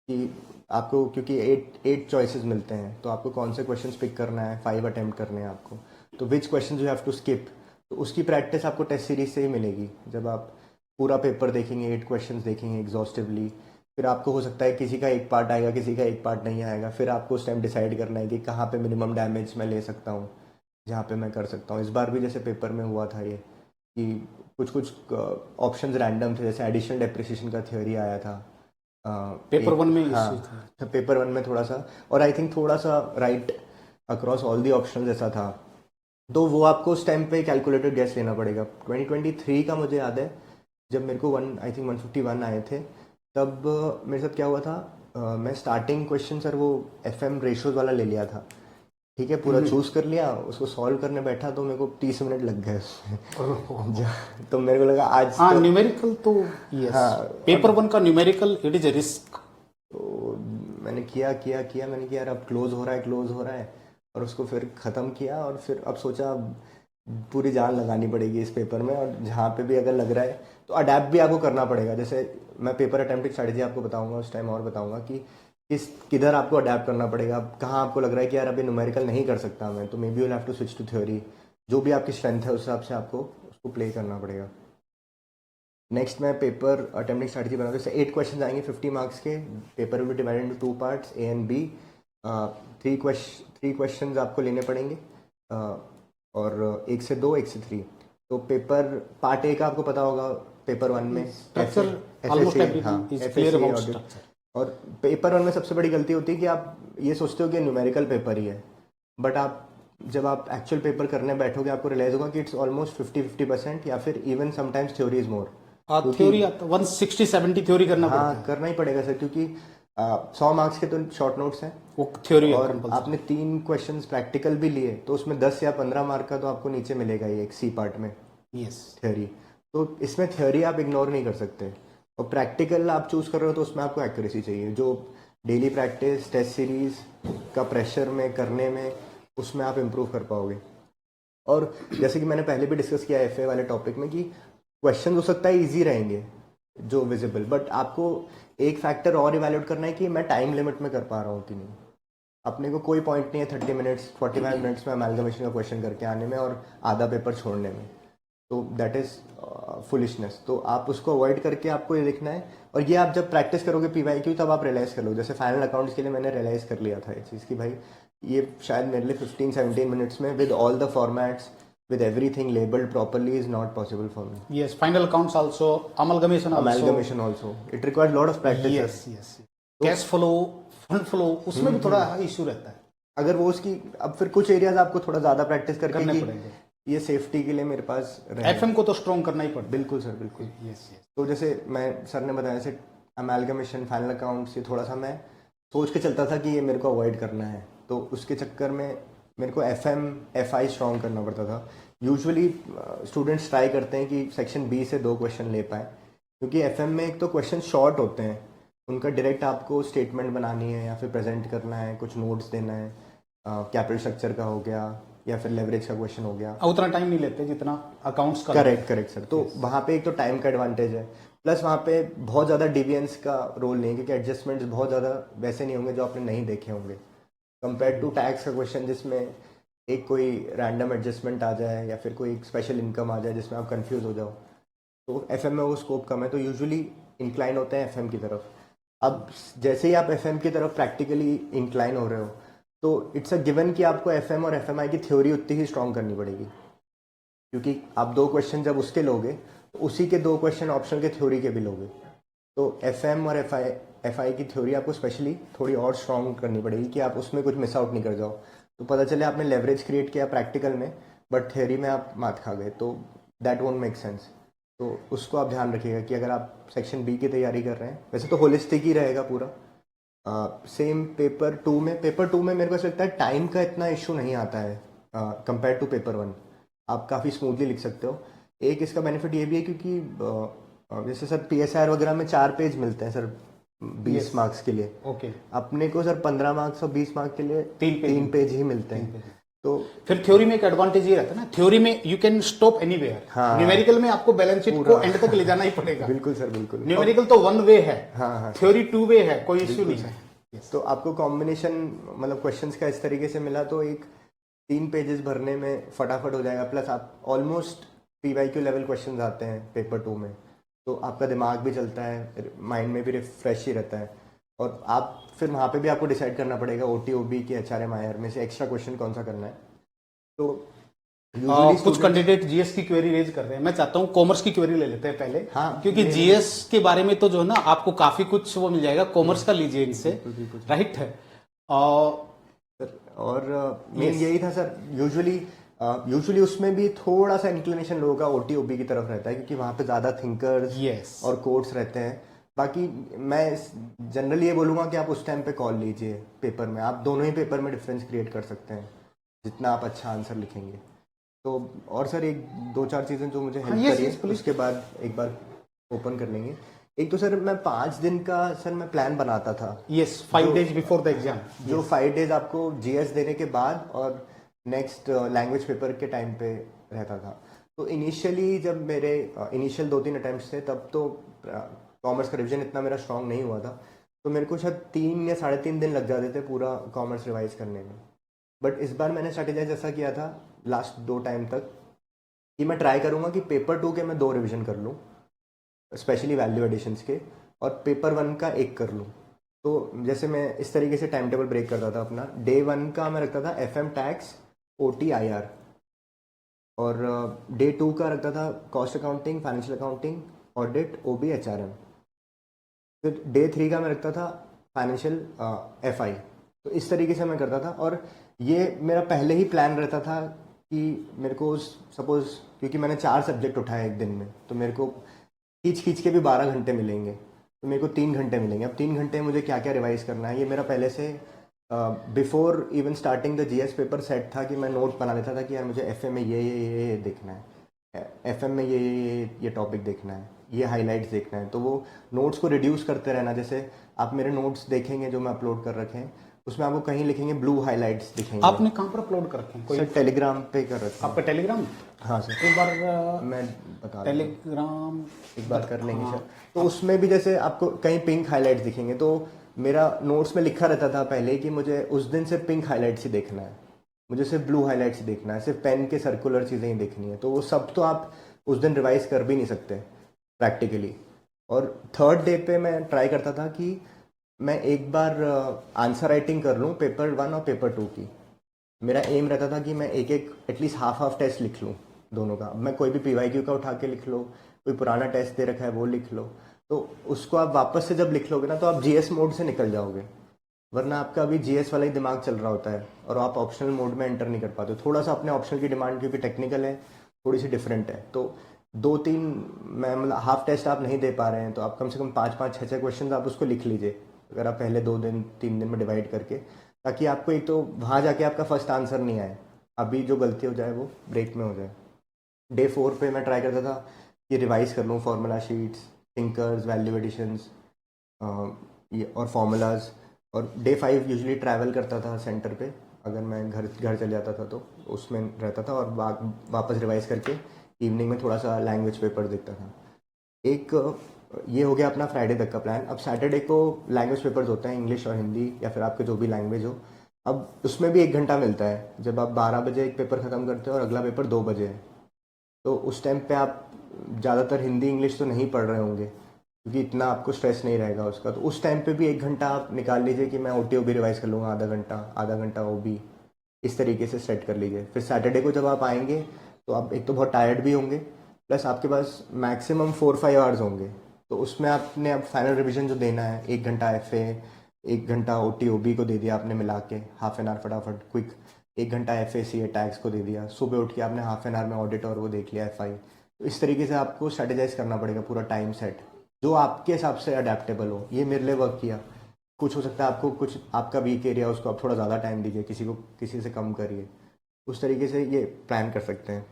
कि आपको, क्योंकि 8 चॉइसेस मिलते हैं तो आपको कौन से क्वेश्चंस पिक करना है, 5 अटेम्प्ट करने हैं आपको, तो which question you have to skip. तो उसकी प्रैक्टिस आपको टेस्ट सीरीज से ही मिलेगी। जब आप पूरा पेपर देखेंगे, 8 क्वेश्चंस देखेंगे एग्जॉस्टिवली, फिर आपको हो सकता है किसी का एक पार्ट आएगा, किसी का एक पार्ट नहीं आएगा, फिर आपको उस टाइम डिसाइड करना है कि कहाँ पे मिनिमम डैमेज मैं ले सकता हूँ, जहाँ पे मैं कर सकता हूँ। इस बार भी जैसे पेपर में हुआ था ये कि कुछ कुछ ऑप्शंस रैंडम थे, जैसे एडिशनल डेप्रिसिएशन का थ्योरी आया था पेपर 1 में इश्यू हाँ, था। पेपर 1 में थोड़ा सा, और आई थिंक थोड़ा सा right across all the options ऐसा था। तो वो आपको उस टाइम पे कैलकुलेटेड गैस लेना पड़ेगा। 2023 का मुझे याद है, जब मेरे को 151 आए थे, तब मेरे साथ क्या हुआ था, मैं स्टार्टिंग क्वेश्चन सर वो एफएम रेशियोज वाला ले लिया था। ठीक है, पूरा चूज कर लिया, उसको सॉल्व करने बैठा तो मेरे को 30 मिनट लग गए उसमें। तो मेरे को लगा आज हाँ, तो न्यूमेरिकल तो यस, हाँ, पेपर 1 का numerical it is a risk. तो मैंने किया मैंने किया यार अब क्लोज हो रहा है, और उसको फिर ख़त्म किया। और फिर अब सोचा अब पूरी जान लगानी पड़ेगी इस पेपर में, और जहाँ पे भी अगर लग रहा है तो अडेप्ट भी आपको करना पड़ेगा। जैसे मैं पेपर अटेम्प्ट स्ट्रैटेजी आपको बताऊंगा उस टाइम, और बताऊंगा कि किधर आपको अडेप्ट करना पड़ेगा, कहाँ आपको लग रहा है कि यार अभी न्यूमेरिकल नहीं कर सकता मैं, तो maybe you have to switch to theory. जो भी आपकी स्ट्रेंथ है उस हिसाब से आपको उसको प्ले करना पड़ेगा। नेक्स्ट मैं पेपर अटेम्प्टिंग स्ट्रैटेजी बनाऊँ। जैसे 8 क्वेश्चन आएंगे 50 मार्क्स के। Paper will be divided into 2 parts, A and B. 3 question आपको लेने पड़ेंगे, और 1 से 2, 1 से 3। तो पेपर पार्ट ए का आपको पता होगा, पेपर 1 में structure almost everything is clear about structure. और पेपर 1 में सबसे बड़ी गलती होती है कि आप ये सोचते हो कि न्यूमेरिकल पेपर ही है, बट आप जब आप एक्चुअल पेपर करने बैठोगे आपको रियलाइज होगा कि इट्स ऑलमोस्ट 50-50%, या फिर even sometimes theory is more. Theory 160-70 theory करना पड़ता हाँ, है। करना ही पड़ेगा सर, क्योंकि 100 मार्क्स के तो शॉर्ट नोट्स हैं, वो थ्योरी है और कंपल्सरी। आपने 3 क्वेश्चंस प्रैक्टिकल भी लिए तो उसमें 10 या 15 मार्क का तो आपको नीचे मिलेगा ही, एक सी पार्ट में यस, थ्योरी। तो इसमें थ्योरी आप इग्नोर नहीं कर सकते, और प्रैक्टिकल आप चूज कर रहे हो तो उसमें आपको एक्यूरेसी चाहिए। जो डेली प्रैक्टिस टेस्ट सीरीज का प्रेशर में करने में, उसमें आप इम्प्रूव कर पाओगे। और जैसे कि मैंने पहले भी डिस्कस किया एफए वाले टॉपिक में कि क्वेश्चन हो सकता है इजी रहेंगे जो विजिबल, बट आपको एक फैक्टर और इवैल्यूएट करना है कि मैं टाइम लिमिट में कर पा रहा हूँ कि नहीं। अपने को कोई पॉइंट नहीं है 30 मिनट्स 45 मिनट्स में अमेलगमेशन का क्वेश्चन करके आने में और आधा पेपर छोड़ने में, तो दैट इज़ फुलिशनेस। तो आप उसको अवॉइड करके आपको ये लिखना है, और ये आप जब प्रैक्टिस करोगे पीवाईक्यू तब आप रियलाइज़ कर लो। जैसे फाइनल अकाउंट्स के लिए मैंने रियलाइज़ कर लिया था ये चीज़ कि भाई ये शायद मेरे लिए 15-17 मिनट्स में with all the formats with everything labeled properly is not possible for me. yes, final accounts also, Amalgamation also it requires lot of practice. yes, cash flow, fund flow, उसमें भी थोड़ा इशू रहता है। अगर वो उसकी अब फिर कुछ एरियाज आपको थोड़ा ज़्यादा प्रैक्टिस करके करने कि पड़ेंगे। ये सेफ्टी के लिए मेरे पास रहे। एफएम को तो स्ट्रॉन्ग करना ही पड़ता है। बिल्कुल सर, बिल्कुल। यस, तो जैसे मैं सर ने बताया, जैसे अमेलगमेशन फाइनल अकाउंट्स, ये थोड़ा सा मैं सोच के चलता था कि ये मेरे को अवॉइड करना है, तो उसके चक्कर में मेरे को एफआई स्ट्रॉन्ग करना पड़ता था। यूजुअली स्टूडेंट्स ट्राई करते हैं कि सेक्शन बी से 2 क्वेश्चन ले पाए, क्योंकि एफएम में एक तो क्वेश्चन शॉर्ट होते हैं, उनका डायरेक्ट आपको स्टेटमेंट बनानी है या फिर प्रेजेंट करना है, कुछ नोट्स देना है, कैपिटल स्ट्रक्चर का हो गया या फिर लेवरेज का क्वेश्चन हो गया। उतना टाइम नहीं लेते जितना अकाउंट्स का। Correct sir. तो वहाँ पे एक तो टाइम का एडवांटेज है, प्लस वहाँ पे बहुत ज़्यादा डिवियंस का रोल नहीं है, क्योंकि एडजस्टमेंट्स बहुत ज़्यादा वैसे नहीं होंगे जो आपने नहीं देखे होंगे, कंपेयर टू टैक्स का क्वेश्चन जिसमें एक कोई रैंडम एडजस्टमेंट आ जाए या फिर कोई स्पेशल इनकम आ जाए जिसमें आप कंफ्यूज हो जाओ। तो एफएम में वो स्कोप कम है, तो यूजुअली इंक्लाइन होते हैं एफएम की तरफ। अब जैसे ही आप एफएम की तरफ प्रैक्टिकली इंक्लाइन हो रहे हो, तो इट्स अ गिवन कि आपको एफएम और एफएमआई की थ्योरी उतनी ही स्ट्रॉन्ग करनी पड़ेगी, क्योंकि आप 2 क्वेश्चन जब उसके लोगे तो उसी के 2 क्वेश्चन ऑप्शनल के थ्योरी के भी लोगे। तो एफएम और एफआई की थ्योरी आपको स्पेशली थोड़ी और स्ट्रॉन्ग करनी पड़ेगी कि आप उसमें कुछ मिस आउट नहीं कर जाओ। तो पता चले आपने लेवरेज क्रिएट किया प्रैक्टिकल में, बट थ्योरी में आप मात खा गए, तो दैट वोंट मेक सेंस। तो उसको आप ध्यान रखिएगा कि अगर आप सेक्शन बी की तैयारी कर रहे हैं, वैसे तो होलिस्टिक ही रहेगा पूरा, सेम पेपर 2 में मेरे को ऐसा लगता है टाइम का इतना इशू नहीं आता है कंपेयर टू पेपर 1। आप काफ़ी स्मूथली लिख सकते हो। एक इसका बेनिफिट ये भी है क्योंकि जैसे सर पीएसआर वगैरह में 4 पेज मिलते हैं सर 20 Yes. मार्क्स के लिए। ओके। अपने को सर 15 मार्क्स और 20 मार्क्स के लिए 3 पेज 3 पेज ही मिलते हैं। तो फिर थ्योरी में एक एडवांटेज ये रहता है ना, थ्योरी में यू कैन स्टॉप एनीवेयर। हाँ। न्यूमेरिकल में आपको बैलेंस शीट को एंड तक ले जाना ही पड़ेगा। बिल्कुल सर, बिल्कुल। न्यूमेरिकल तो 1 वे है, हाँ हाँ, थ्योरी 2 वे है, कोई इश्यू नहीं है। तो आपको कॉम्बिनेशन मतलब क्वेश्चंस का इस तरीके से मिला तो एक 3 पेजेस भरने में फटाफट हो जाएगा। प्लस आप ऑलमोस्ट पीवाईक्यू लेवल क्वेश्चंस आते हैं पेपर 2 में, तो आपका दिमाग भी चलता है, माइंड में भी रिफ्रेश ही रहता है। और आप फिर वहाँ पे भी आपको डिसाइड करना पड़ेगा ओटीओबी के एचआरएम आईआर में से एक्स्ट्रा क्वेश्चन कौन सा करना है। तो कुछ कैंडिडेट जीएस की क्वेरी रेज कर रहे हैं, मैं चाहता हूँ कॉमर्स की क्वेरी ले लेते हैं पहले। हाँ, क्योंकि जीएस के बारे में तो जो है ना आपको काफी कुछ वो मिल जाएगा, कॉमर्स का लीजिए इनसे, राइट है। और मेन यही था सर। यूजुअली उसमें भी थोड़ा सा इंक्लिनेशन लोगों का ओटीओबी की तरफ रहता है क्योंकि वहाँ पे ज़्यादा थिंकर्स और कोड्स रहते हैं। बाकी मैं जनरली ये बोलूँगा कि आप उस टाइम पे कॉल लीजिए पेपर में, आप दोनों ही पेपर में डिफरेंस क्रिएट कर सकते हैं जितना आप अच्छा आंसर लिखेंगे। तो और सर एक 2-4 चीज़ें जो मुझे हेल्प करी है उसके बाद एक बार ओपन कर लेंगे। एक तो सर मैं 5 दिन का सर मैं प्लान बनाता था। Yes, 5 days before the exam. जो 5 डेज आपको जीएस देने के बाद और नेक्स्ट लैंग्वेज पेपर के टाइम पे रहता था। तो इनिशियली जब मेरे इनिशियल 2-3 अटैम्प्ट्स थे तब तो कॉमर्स का रिविजन इतना मेरा स्ट्रांग नहीं हुआ था, तो मेरे को शायद 3 या 3.5 दिन लग जाते थे पूरा कॉमर्स रिवाइज करने में। बट इस बार मैंने स्ट्रेटेजाइज ऐसा किया था लास्ट 2 टाइम तक कि मैं ट्राई करूँगा कि पेपर 2 के मैं 2 रिविजन कर लूँ, स्पेशली वैल्यू एडिशंस के, और पेपर 1 का 1 कर लूँ। तो जैसे मैं इस तरीके से टाइम टेबल ब्रेक करता था अपना। डे 1 का मैं रखता था एफएम टैक्स ओटी आईआर, और डे 2 का रखता था cost accounting, financial accounting, audit, OB, HRM. फिर डे 3 का मैं रखता था फाइनेंशियल एफआई। तो इस तरीके से मैं करता था, और ये मेरा पहले ही प्लान रहता था कि मेरे को सपोज क्योंकि मैंने 4 सब्जेक्ट उठाए एक दिन में, तो मेरे को खींच के भी 12 घंटे मिलेंगे, तो मेरे को 3 घंटे मिलेंगे। अब 3 घंटे में मुझे क्या क्या रिवाइज करना है, ये मेरा पहले से before even starting the GS paper set था कि मैं नोट बना लेता था कि यार मुझे एफए में ये देखना है, एफएम में ये टॉपिक देखना है, ये हाइलाइट्स देखना है। तो वो नोट्स को रिड्यूस करते रहना। जैसे आप मेरे नोट्स देखेंगे जो मैं अपलोड कर रखे हैं, उसमें आपको कहीं लिखेंगे ब्लू हाइलाइट्स दिखेंगे। आपने कहाँ पर अपलोड कर रखे हैं? कोई टेलीग्राम पे कर रखा है। आपका टेलीग्राम? हाँ सर, एक बार मैं बता टेलीग्राम एक बार कर लेंगे सर। तो उसमें भी जैसे आपको कहीं पिंक हाइलाइट्स दिखेंगे, तो मेरा नोट्स में लिखा रहता था पहले कि मुझे उस दिन सिर्फ पिंक हाइलाइट्स ही देखना है, मुझे सिर्फ ब्लू हाइलाइट्स ही देखना है, सिर्फ पेन के सर्कुलर चीज़ें ही देखनी है। तो वो सब तो आप उस दिन रिवाइज कर भी नहीं सकते प्रैक्टिकली। और थर्ड डे पे मैं ट्राई करता था कि मैं एक बार आंसर राइटिंग कर लूँ पेपर 1 और पेपर 2 की। मेरा एम रहता था कि मैं एक एटलीस्ट हाफ टेस्ट लिख लूँ दोनों का। मैं कोई भी पीवाईक्यू का उठा के लिख लो, कोई पुराना टेस्ट दे रखा है वो लिख लो, तो उसको आप वापस से जब लिख लोगे ना तो आप जीएस मोड से निकल जाओगे। वरना आपका अभी जीएस वाला ही दिमाग चल रहा होता है और आप ऑप्शनल मोड में एंटर नहीं कर पाते। थोड़ा सा अपने ऑप्शनल की डिमांड क्योंकि टेक्निकल है थोड़ी सी डिफरेंट है, तो 2-3 मैं मतलब हाफ टेस्ट आप नहीं दे पा रहे हैं तो आप कम से कम 5-5, 6-6 क्वेश्चन आप उसको लिख लीजिए, अगर आप पहले 2 दिन 3 दिन में डिवाइड करके, ताकि आपको एक तो वहाँ जाके आपका फर्स्ट आंसर नहीं आए, अभी जो गलती हो जाए वो ब्रेक में हो जाए। डे 4 पे मैं ट्राई करता था कि रिवाइज कर लूँ formula sheets, thinkers, value additions और फार्मूलाज। और डे 5 यूजुअली ट्रैवल करता था सेंटर पे, अगर मैं घर चले जाता था तो उसमें रहता था, और वापस रिवाइज करके इवनिंग में थोड़ा सा लैंग्वेज पेपर देखता था। एक ये हो गया अपना फ्राइडे तक का प्लान। अब सैटरडे को लैंग्वेज पेपर्स होते हैं, इंग्लिश और हिंदी या फिर आपके जो भी लैंग्वेज हो। अब उसमें भी 1 घंटा मिलता है, जब आप 12 बजे एक पेपर ख़त्म करते हो और अगला पेपर 2 बजे है, तो उस टाइम पे आप ज़्यादातर हिंदी इंग्लिश तो नहीं पढ़ रहे होंगे क्योंकि इतना आपको स्ट्रेस नहीं रहेगा उसका। तो उस टाइम पे भी 1 घंटा आप निकाल लीजिए कि मैं ओटी ओबी रिवाइज कर लूँगा, आधा घंटा ओबी, इस तरीके से सेट कर लीजिए। फिर सैटरडे को जब आप आएंगे तो आप एक तो बहुत टायर्ड भी होंगे, प्लस आपके पास मैक्सिमम 4-5 आवर्स होंगे, तो उसमें आपने अब फाइनल रिविजन जो देना है 1 घंटा एफए, 1 घंटा ओटी ओबी को दे दिया आपने मिला के, हाफ एन आवर फटाफट क्विक, 1 घंटा एफए सी टैक्स को दे दिया, सुबह उठ के आपने हाफ एन आवर में ऑडिट और वो देख लिया एफआई। तो इस तरीके से आपको स्ट्रेटेजाइज करना पड़ेगा पूरा टाइम सेट जो आपके हिसाब से अडेप्टेबल हो। ये मेरे लिए वर्क किया। कुछ हो सकता है आपको कुछ आपका वीक एरिया उसको आप थोड़ा ज़्यादा टाइम दीजिए, किसी से कम करिए, उस तरीके से ये प्लान कर सकते हैं।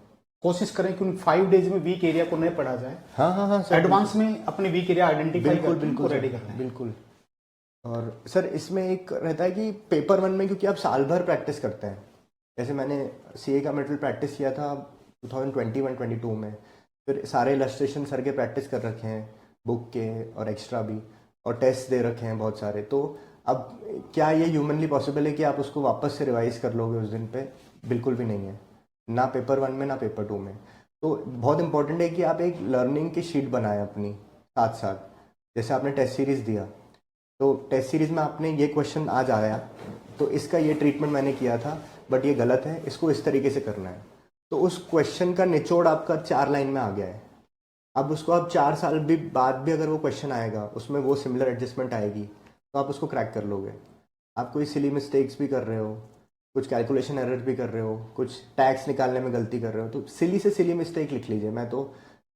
कोशिश करें कि उन 5 डेज में वीक एरिया को नहीं पढ़ा जाए, हाँ हाँ हाँ सर, एडवांस में अपने वीक एरिया आइडेंटिफाई बिल्कुल करके बिल्कुल उनको रेडी सर, करना है। बिल्कुल। और सर इसमें एक रहता है कि पेपर वन में क्योंकि आप साल भर प्रैक्टिस करते हैं, जैसे मैंने सीए का मेटल प्रैक्टिस किया था 2021-22 में, फिर सारे इलस्ट्रेशन सर के प्रैक्टिस कर रखे हैं बुक के और एक्स्ट्रा भी, और टेस्ट दे रखे हैं बहुत सारे। तो अब क्या ये ह्यूमनली पॉसिबल है कि आप उसको वापस से रिवाइज कर लोगे उस दिन पे? बिल्कुल भी नहीं है, ना पेपर वन में ना पेपर टू में। तो बहुत इंपॉर्टेंट है कि आप एक लर्निंग की शीट बनाएं अपनी साथ साथ। जैसे आपने टेस्ट सीरीज़ दिया, तो टेस्ट सीरीज़ में आपने ये क्वेश्चन आज आया, तो इसका ये ट्रीटमेंट मैंने किया था, बट ये गलत है, इसको इस तरीके से करना है। तो उस क्वेश्चन का निचोड़ आपका 4 लाइन में आ गया है। अब उसको आप 4 साल भी बाद भी अगर वो क्वेश्चन आएगा, उसमें वो सिमिलर एडजस्टमेंट आएगी, तो आप उसको क्रैक कर लोगे। आप कोई सिली मिस्टेक्स भी कर रहे हो, कुछ कैलकुलेशन एरर भी कर रहे हो, कुछ टैक्स निकालने में गलती कर रहे हो, तो सिली से सिली मिस्टेक लिख लीजिए। मैं तो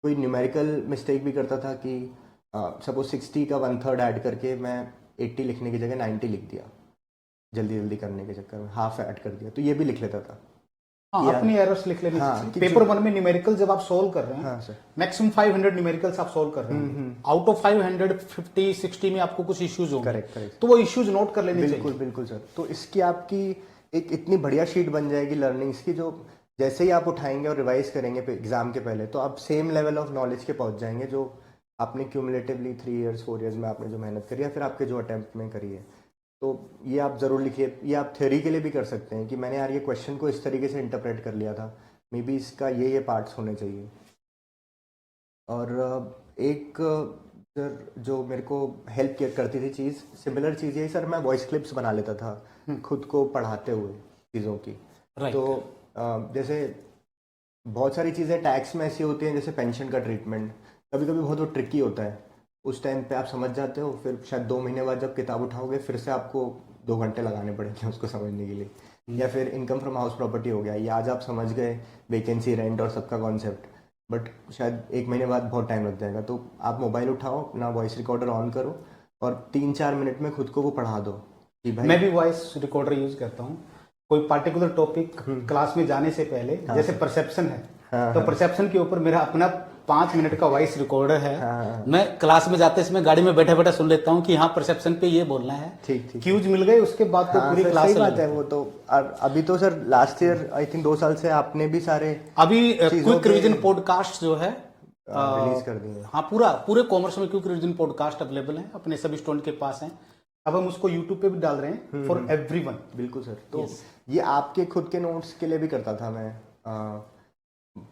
कोई न्यूमेरिकल मिस्टेक भी करता था कि सपोज 60 का 1/3 ऐड करके मैं 80 लिखने की जगह 90 लिख दिया, जल्दी जल्दी करने के चक्कर में हाफ ऐड कर दिया, तो ये भी लिख लेता था। हाँ, अपनी एरर्स लिख लेनी हाँ, चाहिए। पेपर वन में न्यूमेरिकल जब आप सोल्व कर रहे हैं, हाँ सर, मैक्सिमम 500 न्यूमेरिकल्स आप सोल्व कर रहे हैं, आउट ऑफ 550-60 में आपको कुछ इश्यूज होंगे, करेक्ट, तो वो इश्यूज नोट कर लेने चाहिए। बिल्कुल बिल्कुल सर। तो इसकी आपकी एक इतनी बढ़िया शीट बन जाएगी लर्निंग्स की, जो जैसे ही आप उठाएंगे और रिवाइज करेंगे एग्जाम के पहले, तो आप सेम लेवल ऑफ नॉलेज के पहुंच जाएंगे जो आपने क्यूमुलेटिवली 3 इयर्स 4 इयर्स में आपने जो मेहनत करी है, फिर आपके जो अटेम्प्ट में करी है। तो ये आप ज़रूर लिखिए। ये आप थ्योरी के लिए भी कर सकते हैं कि मैंने यार ये क्वेश्चन को इस तरीके से इंटरप्रेट कर लिया था, मे बी इसका ये पार्ट्स होने चाहिए। और एक सर जो मेरे को हेल्प करती थी चीज़, सिमिलर चीज़ यही सर, मैं वॉइस क्लिप्स बना लेता था खुद को पढ़ाते हुए चीज़ों की। तो जैसे बहुत सारी चीज़ें टैक्स में ऐसी होती हैं, जैसे पेंशन का ट्रीटमेंट कभी कभी बहुत ट्रिकी होता है। उस टाइम पे आप समझ जाते हो, फिर शायद 2 महीने बाद जब किताब उठाओगे फिर से आपको 2 घंटे लगाने पड़ेंगे उसको समझने के लिए। या फिर इनकम फ्रॉम हाउस प्रॉपर्टी हो गया, ये आज आप समझ गए वैकेंसी, रेंट और सबका कॉन्सेप्ट, बट शायद 1 महीने बाद बहुत टाइम लग जाएगा। तो आप मोबाइल उठाओ, अपना वॉइस रिकॉर्डर ऑन करो और 3-4 मिनट में खुद को वो पढ़ा दो कि भाई। मैं भी वॉइस रिकॉर्डर यूज करता हूँ। कोई पार्टिकुलर टॉपिक क्लास में जाने से पहले, जैसे परसेप्शन है, तो परसेप्शन के ऊपर मेरा अपना 5 मिनट का वॉइस रिकॉर्डर है। मैं क्लास में जाते समय गाड़ी में बैठे बैठे सुन लेता हूँ कि हाँ परसेप्शन पे ये बोलना है। ठीक क्यूज मिल गए, उसके बाद तो पूरी क्लास सही बात है वो तो। अभी तो sir last year I think 2 साल से आपने भी सारे अभी क्विक रिवीजन पॉडकास्ट जो है रिलीज कर दिए। हाँ, पूरे कॉमर्स में क्विक रिवीजन पॉडकास्ट अवेलेबल है, अपने सभी स्टूडेंट के पास है। अब हम उसको यूट्यूब पे भी डाल रहे हैं फॉर एवरीवन। बिल्कुल सर। तो ये आपके खुद के नोट्स के लिए भी करता था मैं।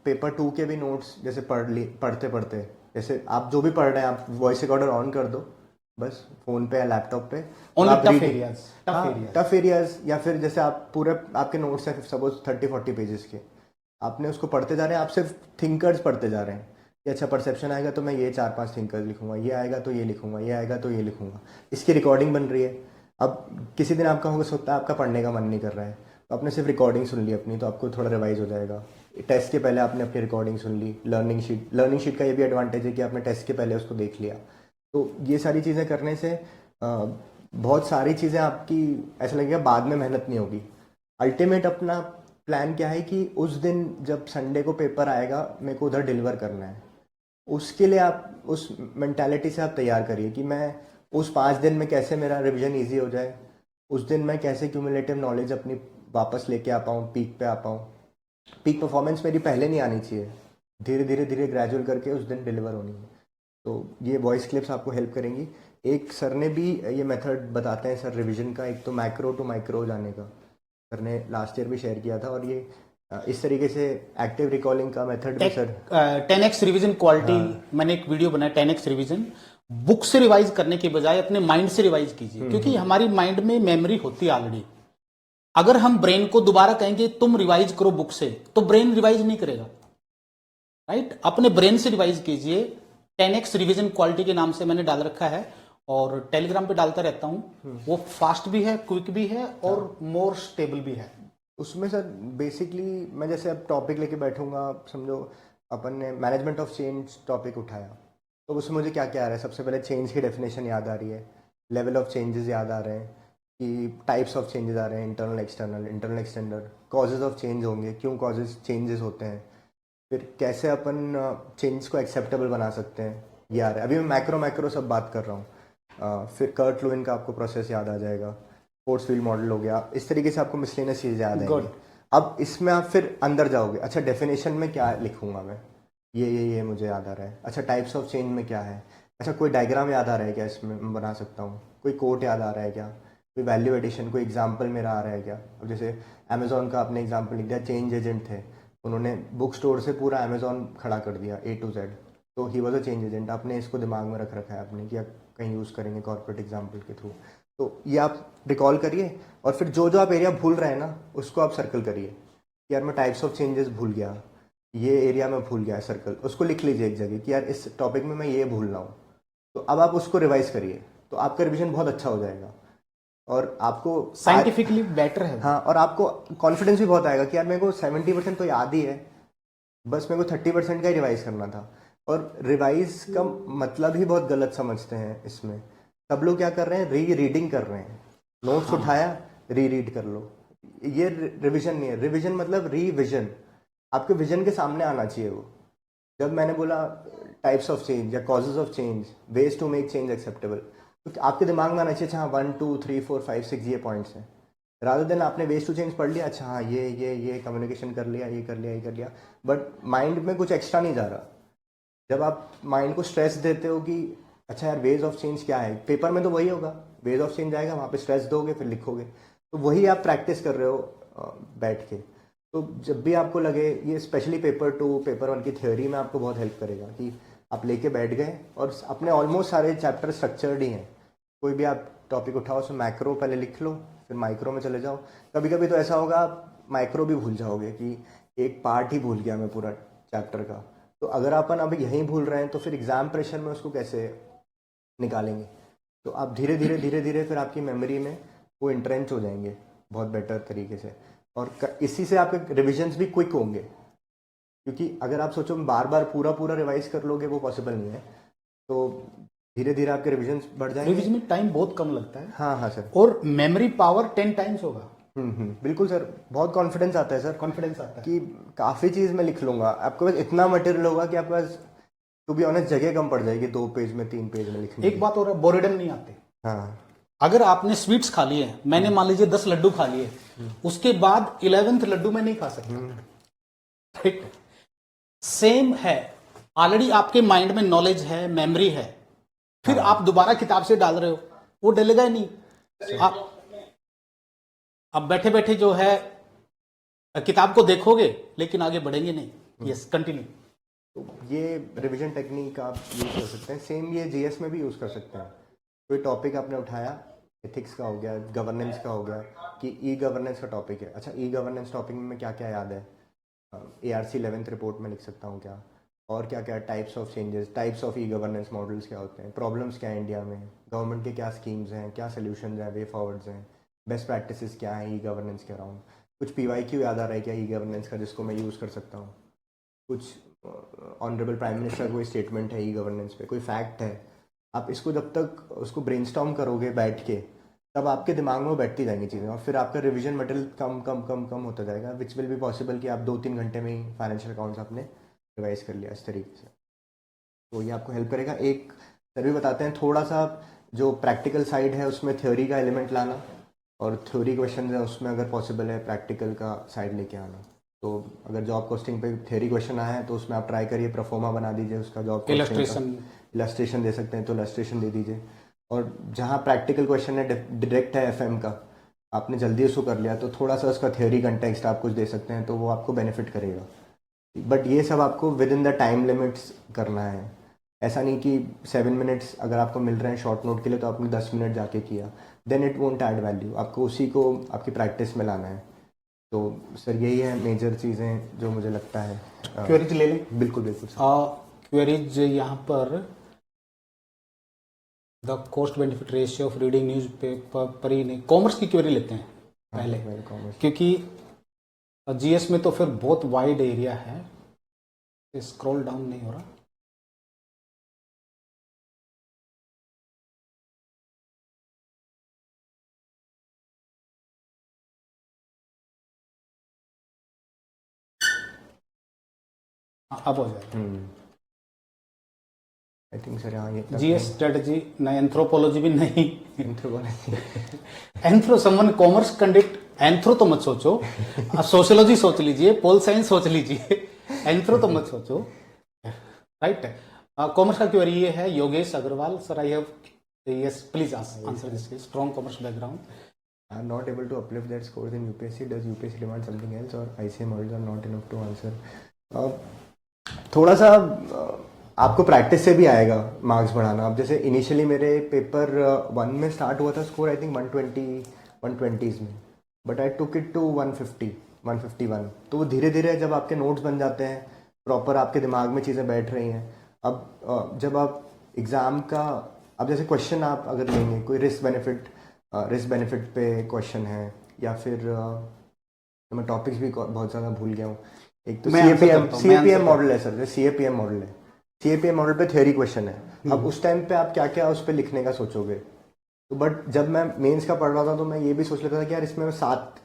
पेपर 2 के भी नोट्स जैसे पढ़ते पढ़ते, जैसे आप जो भी पढ़ रहे हैं आप वॉइस रिकॉर्डर ऑन कर दो बस, फोन पे या लैपटॉप पे। टफ एरियाज या फिर जैसे आप पूरे आपके नोट्स हैं सपोज 30-40 पेजेस के, आपने उसको पढ़ते जा रहे हैं, आप सिर्फ थिंकर्स पढ़ते जा रहे हैं कि अच्छा परसेप्शन आएगा तो मैं ये 4-5 थिंकर्स लिखूंगा, ये आएगा तो ये लिखूंगा, ये आएगा तो ये लिखूंगा। इसकी रिकॉर्डिंग बन रही है। अब किसी दिन आपका हो सकता है आपका पढ़ने का मन नहीं कर रहा है, तो आपने सिर्फ रिकॉर्डिंग सुन ली अपनी, तो आपको थोड़ा रिवाइज हो जाएगा। टेस्ट के पहले आपने अपनी रिकॉर्डिंग सुन ली। लर्निंग शीट का ये भी एडवांटेज है कि आपने टेस्ट के पहले उसको देख लिया। तो ये सारी चीज़ें करने से बहुत सारी चीज़ें आपकी ऐसा लगेगा बाद में मेहनत नहीं होगी। अल्टीमेट अपना प्लान क्या है कि उस दिन जब संडे को पेपर आएगा मेरे को उधर डिलीवर करना है, उसके लिए आप उस मेंटालिटी से आप तैयार करिए कि मैं उस 5 दिन में कैसे मेरा रिवीजन ईजी हो जाए, उस दिन मैं कैसे क्यूमुलेटिव नॉलेज अपनी वापस लेके आ पाऊँ, पीक पे आ पाऊँ। पीक परफॉर्मेंस मेरी पहले नहीं आनी चाहिए, धीरे धीरे ग्रेजुअल करके उस दिन डिलीवर होनी है। तो ये वॉइस क्लिप्स आपको हेल्प करेंगी। एक सर ने भी ये मेथड बताते हैं सर रिवीजन का, एक तो मैक्रो टू माइक्रो जाने का, सर ने लास्ट ईयर भी शेयर किया था। और ये इस तरीके से एक्टिव रिकॉलिंग का मेथड भी सर 10x रिवीजन क्वालिटी, मैंने एक वीडियो बनाया 10x रिवीजन। बुक से रिवाइज करने के बजाय अपने माइंड से रिवाइज कीजिए, क्योंकि हमारी माइंड में मेमोरी होती है ऑलरेडी। अगर हम ब्रेन को दोबारा कहेंगे तुम रिवाइज करो बुक से, तो ब्रेन रिवाइज नहीं करेगा, राइट? अपने ब्रेन से रिवाइज कीजिए। 10x रिवीजन क्वालिटी के नाम से मैंने डाल रखा है और टेलीग्राम पे डालता रहता हूं। वो फास्ट भी है, क्विक भी है और मोर स्टेबल भी है। उसमें सर बेसिकली मैं जैसे अब टॉपिक लेके बैठूंगा, समझो अपन ने मैनेजमेंट ऑफ चेंज टॉपिक उठाया, तो उसमें मुझे क्या क्या आ रहा है? सबसे पहले चेंज की डेफिनेशन याद आ रही है, लेवल ऑफ चेंजेस याद आ रहे हैं, कि टाइप्स ऑफ चेंजेस आ रहे हैं, internal internal external, causes of change होंगे, क्यों कॉजेज चेंजेस होते हैं, फिर कैसे अपन चेंज को एक्सेप्टेबल बना सकते हैं, ये आ रहा है। अभी मैं मैक्रो सब बात कर रहा हूँ। फिर कर्ट लुइन का आपको प्रोसेस याद आ जाएगा, फोर्स फील्ड मॉडल हो गया, इस तरीके से आपको मिसलेनियस चीज़ें याद आएंगी। गुड। अब इसमें आप फिर अंदर जाओगे, अच्छा डेफिनेशन में क्या लिखूंगा मैं, ये मुझे याद आ रहा है। अच्छा टाइप्स ऑफ चेंज में क्या है, अच्छा कोई डायग्राम याद आ रहा है क्या, इसमें मैं बना सकता हूँ, कोई कोट याद आ रहा है क्या, कोई वैल्यू एडिशन, कोई एग्जाम्पल मेरा आ रहा है क्या। अब जैसे अमेजोन का आपने एग्जाम्पल लिख दिया, चेंज एजेंट थे, उन्होंने बुक स्टोर से पूरा अमेजोन खड़ा कर दिया A to Z, तो he was a change agent. आपने इसको दिमाग में रख रखा है आपने कि आप कहीं यूज़ करेंगे कॉर्पोरेट एग्जाम्पल के थ्रू, तो ये आप रिकॉल करिए। और फिर जो जो आप एरिया भूल रहे हैं ना, उसको आप सर्कल करिए कि यार मैं टाइप्स ऑफ चेंजेस भूल गया, ये एरिया में भूल गया, सर्कल उसको लिख लीजिए एक जगह कि यार इस टॉपिक में मैं ये भूल रहा हूँ, तो अब आप उसको रिवाइज करिए, तो आपका रिविजन बहुत अच्छा हो जाएगा और आपको साइंटिफिकली बेटर है। हाँ, और आपको कॉन्फिडेंस भी बहुत आएगा कि यार मेरे को 70% तो याद ही है, बस मेरे को 30% का ही रिवाइज करना था। और रिवाइज का मतलब ही बहुत गलत समझते हैं इसमें। सब लोग क्या कर रहे हैं, री रीडिंग कर रहे हैं, नोट्स उठाया री रीड कर लो, ये रिविजन नहीं है। रिविजन मतलब रीविजन, आपके विजन के सामने आना चाहिए वो। जब मैंने बोला टाइप्स ऑफ चेंज या causes of change, ways to make change acceptable, तो आपके दिमाग में आना चाहिए अच्छा हाँ 1 2 3 4 5 6 ये पॉइंट्स हैं, रादर देन आपने वेज टू चेंज पढ़ लिया, अच्छा हाँ ये कम्युनिकेशन कर लिया, ये कर लिया, ये कर लिया, बट माइंड में कुछ एक्स्ट्रा नहीं जा रहा। जब आप माइंड को स्ट्रेस देते हो कि अच्छा यार वेज ऑफ चेंज क्या है, पेपर में तो वही होगा, वेज ऑफ चेंज आएगा, वहाँ पे स्ट्रेस दोगे फिर लिखोगे, तो वही आप प्रैक्टिस कर रहे हो बैठ के। तो जब भी आपको लगे, ये स्पेशली पेपर 2 पेपर 1 की थ्योरी में आपको बहुत हेल्प करेगा कि आप लेके बैठ गए और अपने ऑलमोस्ट सारे चैप्टर स्ट्रक्चर्ड ही हैं। कोई भी आप टॉपिक उठाओ, उसमें मैक्रो पहले लिख लो, फिर माइक्रो में चले जाओ। कभी कभी तो ऐसा होगा आप माइक्रो भी भूल जाओगे कि एक पार्ट ही भूल गया मैं पूरा चैप्टर का। तो अगर अपन अभी यहीं भूल रहे हैं तो फिर एग्जाम प्रेशर में उसको कैसे निकालेंगे। तो आप धीरे धीरे फिर आपकी मेमोरी में वो इंट्रेंच हो जाएंगे बहुत बेटर तरीके से, और इसी से आपके रिविजन्स भी क्विक होंगे। क्योंकि अगर आप सोचो बार बार पूरा रिवाइज कर लोगे, वो पॉसिबल नहीं है। तो धीरे धीरे आपके रिविजन्स बढ़ जाएंगे। रिविजन में टाइम बहुत कम लगता है। हाँ सर। और मेमोरी पावर 10 टाइम्स होगा। बिल्कुल सर, बहुत कॉन्फिडेंस आता है सर, कॉन्फिडेंस आता है कि काफ़ी चीज़ मैं लिख लूंगा। आपके पास इतना मटेरियल होगा कि आपके पास टू बी ऑनेस्ट जगह कम पड़ जाएगी 2 पेज में 3 पेज में लिखने एक बात और है, बोरेडम नहीं आते। हाँ, अगर आपने स्वीट्स खा लिए हैं, मैंने मान लीजिए 10 लड्डू खा लिए, उसके बाद 11th लड्डू में नहीं खा सकता, राइट? सेम है, ऑलरेडी आपके माइंड में नॉलेज है, मेमोरी है, फिर आप दोबारा किताब से डाल रहे हो, वो डलेगा ही नहीं। आप बैठे बैठे जो है किताब को देखोगे लेकिन आगे बढ़ेंगे नहीं। Yes, continue. तो ये रिवीजन टेक्निक आप यूज़ कर सकते हैं। सेम ये जीएस में भी यूज़ कर सकते हैं। कोई टॉपिक आपने उठाया, एथिक्स का हो गया, गवर्नेंस का हो गया, कि ई गवर्नेंस का टॉपिक है, अच्छा ई गवर्नेंस टॉपिक में क्या क्या याद है, ARC 11th रिपोर्ट में लिख सकता हूँ क्या, और क्या क्या types of changes, types of e governance models क्या होते हैं, प्रॉब्लम्स क्या है इंडिया में, गवर्नमेंट के क्या स्कीम्स हैं, क्या सोल्यूशन हैं, वे फॉरवर्ड्स हैं, बेस्ट प्रैक्टिसेस क्या हैं ई गवर्नेंस के अराउंड। कुछ PYQ याद आ रहा है क्या ई गवर्नेंस का जिसको मैं यूज़ कर सकता हूँ, कुछ ऑनरेबल प्राइम मिनिस्टर कोई स्टेटमेंट है ई गवर्नेंस पे, कोई फैक्ट है। आप इसको जब तक उसको ब्रेनस्टॉर्म करोगे बैठ के, तब आपके दिमाग में वो बैठती जाएंगी चीज़ें, और फिर आपका रिवीजन मटेरियल कम कम कम कम होता जाएगा, विच विल बी पॉसिबल कि आप 2-3 घंटे में ही फाइनेंशियल अकाउंट्स आपने रिवाइज कर लिया इस तरीके से। तो ये आपको हेल्प करेगा। एक सर भी बताते हैं, थोड़ा सा जो प्रैक्टिकल साइड है उसमें थ्योरी का एलिमेंट लाना, और थ्योरी क्वेश्चन है उसमें अगर पॉसिबल है प्रैक्टिकल का साइड लेके आना। तो अगर जॉब कोस्टिंग पे थ्योरी क्वेश्चन आया है तो उसमें आप ट्राई करिए, प्रोफोमा बना दीजिए उसका, जॉब इलस्ट्रेशन दे सकते हैं तो इलस्ट्रेशन दे दीजिए। और जहाँ प्रैक्टिकल क्वेश्चन है डायरेक्ट है FM का, आपने जल्दी उसको कर लिया तो थोड़ा सा उसका थ्योरी कंटेक्स्ट आप कुछ दे सकते हैं, तो वो आपको बेनिफिट करेगा। बट ये सब आपको with in the time limits करना है। ऐसा नहीं कि 7 मिनट्स अगर आपको मिल रहे हैं शॉर्ट नोट के लिए तो आपने 10 मिनट जाके किया, then it won't add value. आपको उसी को आपकी प्रैक्टिस में लाना है। तो सर यही है मेजर चीज़ें जो मुझे लगता है। क्वेरीज ले लें। बिल्कुल बिल्कुल। क्वेरीज यहाँ पर the cost benefit ratio of reading news paper पर ही नहीं, कॉमर्स की क्वेरी लेते हैं पहले, क्योंकि GS में तो फिर बहुत वाइड एरिया है, स्क्रॉल डाउन नहीं हो रहा। अब हो जाएगा। आई थिंक सर यहाँ ये जीएस स्ट्रेटजी नहीं, एंथ्रोपोलॉजी भी नहीं। Anthropology anthro someone commerce conduct, anthro तो मत सोचो, सोशियोलॉजी सोच लीजिए, पोल साइंस सोच लीजिए, एंथ्रो तो मत सोचो। राइट। कॉमर्स का क्वेरी ये है, Yogesh Agarwal sir, I have, yes please answer this, strong commerce background. are not able to uplift their scores in UPSC. Does UPSC demand something else or ICA models are not enough to answer? थोड़ा सा आपको practice से भी आएगा marks बढ़ाना। अब जैसे initially मेरे पेपर 1 में स्टार्ट हुआ था स्कोर आई थिंक 120s में, but I took it to 151। तो वो धीरे धीरे जब आपके नोट्स बन जाते हैं, प्रॉपर आपके दिमाग में चीज़ें बैठ रही हैं, अब जब आप एग्ज़ाम का, अब जैसे क्वेश्चन आप अगर लेंगे, कोई रिस्क बेनिफिट पे क्वेश्चन है, या फिर तो मैं टॉपिक्स भी बहुत ज़्यादा भूल गया हूँ। एक तो CAPM मॉडल है सर, CAPM मॉडल है, CAPM मॉडल पे थ्योरी क्वेश्चन है। अब उस टाइम पे आप क्या क्या उस पर लिखने का सोचोगे। तो बट जब मैं मेंस का पढ़ रहा था तो मैं ये भी सोच लेता था कि यार इसमें मैं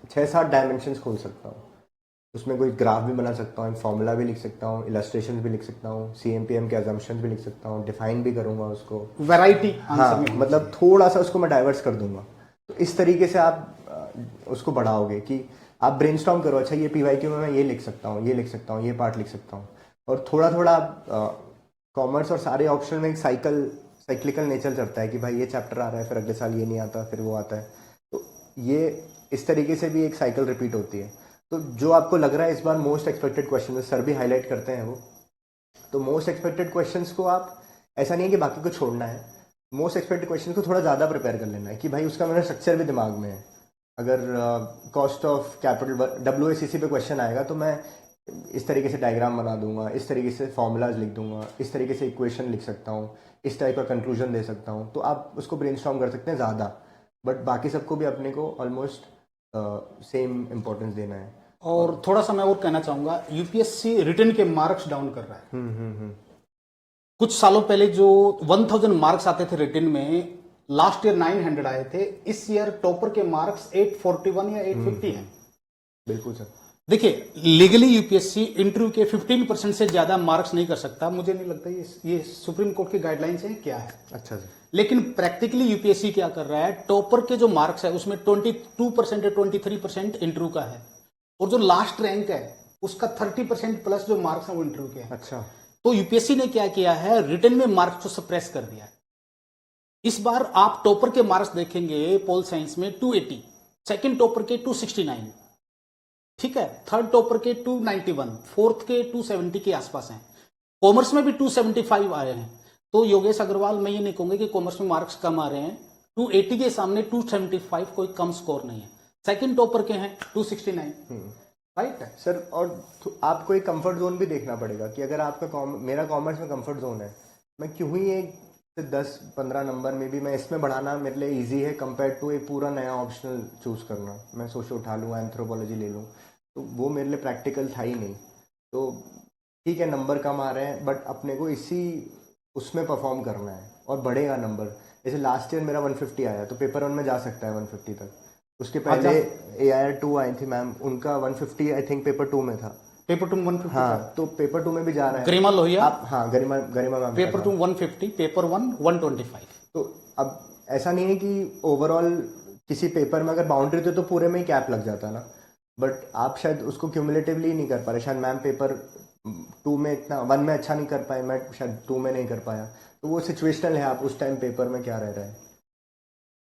6-7 डायमेंशंस खोल सकता हूँ, उसमें कोई ग्राफ भी बना सकता हूँ, फॉर्मूला भी लिख सकता हूँ, इलस्ट्रेशन भी लिख सकता हूँ, CMPM के अजम्पशंस भी लिख सकता हूँ, डिफाइन भी करूँगा उसको, वैरायटी। हाँ, मतलब थोड़ा सा उसको मैं डाइवर्स कर दूंगा। तो इस तरीके से आप उसको बढ़ाओगे कि आप ब्रेनस्टॉर्म करो, अच्छा ये PYQ में मैं ये लिख सकता हूँ, ये लिख सकता हूँ, ये पार्ट लिख सकता हूँ। और थोड़ा थोड़ा कॉमर्स और सारे ऑप्शन में एक साइक्लिकल नेचर चलता है कि भाई ये चैप्टर आ रहा है, फिर अगले साल ये नहीं आता, फिर वो आता है। तो ये इस तरीके से भी एक साइकिल रिपीट होती है। तो जो आपको लग रहा है इस बार मोस्ट एक्सपेक्टेड क्वेश्चन, सर भी हाईलाइट करते हैं वो, तो मोस्ट एक्सपेक्टेड क्वेश्चंस को आप, ऐसा नहीं है कि बाकी को छोड़ना है, मोस्ट एक्सपेक्टेड क्वेश्चन को थोड़ा ज़्यादा प्रिपेयर कर लेना है कि भाई उसका मेरा स्ट्रक्चर भी दिमाग में है। अगर कॉस्ट ऑफ कैपिटल WACC पे क्वेश्चन आएगा तो मैं इस तरीके से डायग्राम बना दूंगा, इस तरीके से फॉर्मूलाज लिख दूंगा, इस तरीके से इक्वेशन लिख सकता हूँ, इस टाइप का कंक्लूजन दे सकता हूँ। तो आप उसको ब्रेनस्टॉर्म कर सकते हैं ज़्यादा, बट बाकी सबको भी अपने को ऑलमोस्ट सेम इम्पोर्टेंस देना है। और थोड़ा सा मैं और कहना चाहूंगा, UPSC रिटन के मार्क्स डाउन कर रहा है। कुछ सालों पहले जो 1000 मार्क्स आते थे रिटन में, लास्ट ईयर 900 आए थे, इस ईयर टॉपर के मार्क्स 841 या 850 हैं। बिल्कुल सर। देखिए, लीगली UPSC इंटरव्यू के 15% से ज्यादा मार्क्स नहीं कर सकता। मुझे नहीं लगता ये सुप्रीम कोर्ट की गाइडलाइंस है क्या है। अच्छा सर। लेकिन प्रैक्टिकली UPSC क्या कर रहा है, टॉपर के जो मार्क्स है उसमें 22% या 23% इंटरव्यू का है, और जो लास्ट रैंक है उसका 30% प्लस जो मार्क्स है वो इंटरव्यू के हैं। अच्छा। तो UPSC ने क्या किया है, रिटन में मार्क्स को सप्रेस कर दिया है। इस बार आप टॉपर के मार्क्स देखेंगे पोल साइंस में 280, सेकंड टॉपर के 269, ठीक है, थर्ड टॉपर के 291, फोर्थ के 270 के आसपास हैं, कॉमर्स में भी 275 आए हैं। तो योगेश अग्रवाल, मैं ये नहीं कहूंगा कि कॉमर्स में मार्क्स कम आ रहे हैं, 280 के सामने 275 कोई कम स्कोर नहीं है। सेकंड टॉपर के हैं 269, राइट है सर। और आपको एक कंफर्ट जोन भी देखना पड़ेगा कि अगर आपका मेरा कॉमर्स में कंफर्ट जोन है, मैं क्यों ही एक 10-15 नंबर में भी मैं इसमें बढ़ाना मेरे लिए इजी है कंपेयर टू एक पूरा नया ऑप्शनल चूज करना। मैं सोशल उठा लूँ, एंथ्रोपोलॉजी ले लूँ, तो वो मेरे लिए प्रैक्टिकल था ही नहीं। तो ठीक है, नंबर कम आ रहे हैं, बट अपने को इसी उसमें परफॉर्म करना है और बढ़ेगा नंबर। जैसे लास्ट ईयर मेरा 150 आया, तो पेपर 1 में जा सकता है 150 तक। उसके पहले AIR 2 आई थी मैम, उनका 150 आई थिंक पेपर 2 में था। पेपर 2 150, हाँ, तो पेपर 2 में भी जा रहा है। गरिमा लोहिया आप, हाँ, गरिमा मैम, पेपर 2 150, पेपर 1 125। तो अब ऐसा नहीं है कि ओवरऑल किसी पेपर में अगर बाउंड्री थी तो पूरे में ही कैप लग जाता ना, बट आप शायद उसको क्यूमुलेटिवली नहीं कर पा रहे। शायद मैम पेपर 2 में इतना 1 में अच्छा नहीं कर पाए, मैं शायद 2 में नहीं कर पाया। तो वो सिचुएशनल है, आप उस टाइम पेपर में क्या रह रहा है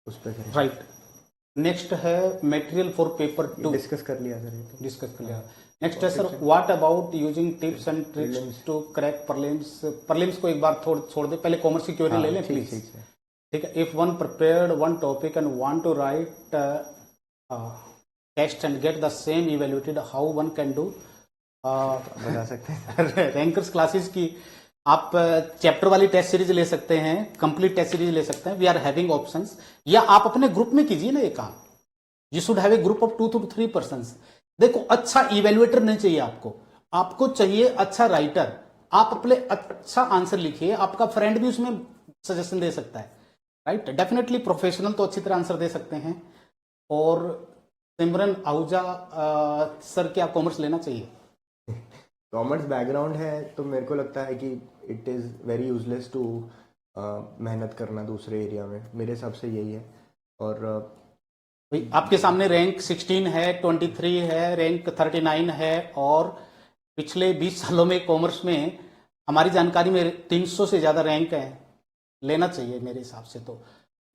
उस पर करें। राइट। नेक्स्ट है मटेरियल फॉर पेपर 2, डिस्कस कर लिया सर, तो डिस्कस कर लिया। नेक्स्ट है sir, what about using tips and tricks to crack prelims को एक बार छोड़ दे, पहले कॉमर्स की क्वेरी ले लें प्लीज। ठीक है, if one prepared one topic and want to write test and get the same evaluated, how one can do. बता सकते हैं रैंकर्स क्लासेस की आप चैप्टर वाली टेस्ट सीरीज ले सकते हैं, कंप्लीट टेस्ट सीरीज ले सकते हैं, वी आर हैविंग ऑप्शंस, या आप अपने ग्रुप में कीजिए ना ये काम। You should have a group of 2 to 3 persons. देखो, अच्छा इवेल्युएटर नहीं चाहिए आपको, आपको चाहिए अच्छा राइटर। आप अपने अच्छा आंसर लिखिए, आपका फ्रेंड भी उसमें सजेशन दे सकता है, राइट। डेफिनेटली प्रोफेशनल तो अच्छी तरह आंसर दे सकते हैं। और सिमरन आहूजा सर, क्या कॉमर्स लेना चाहिए? कॉमर्स बैकग्राउंड है तो मेरे को लगता है कि it is very useless to मेहनत करना दूसरे एरिया में, मेरे हिसाब से यही है। और भाई आपके सामने रैंक 16 है, 23 है, रैंक 39 है, और पिछले 20 सालों में कॉमर्स में हमारी जानकारी में 300 से ज़्यादा रैंक है। लेना चाहिए मेरे हिसाब से। तो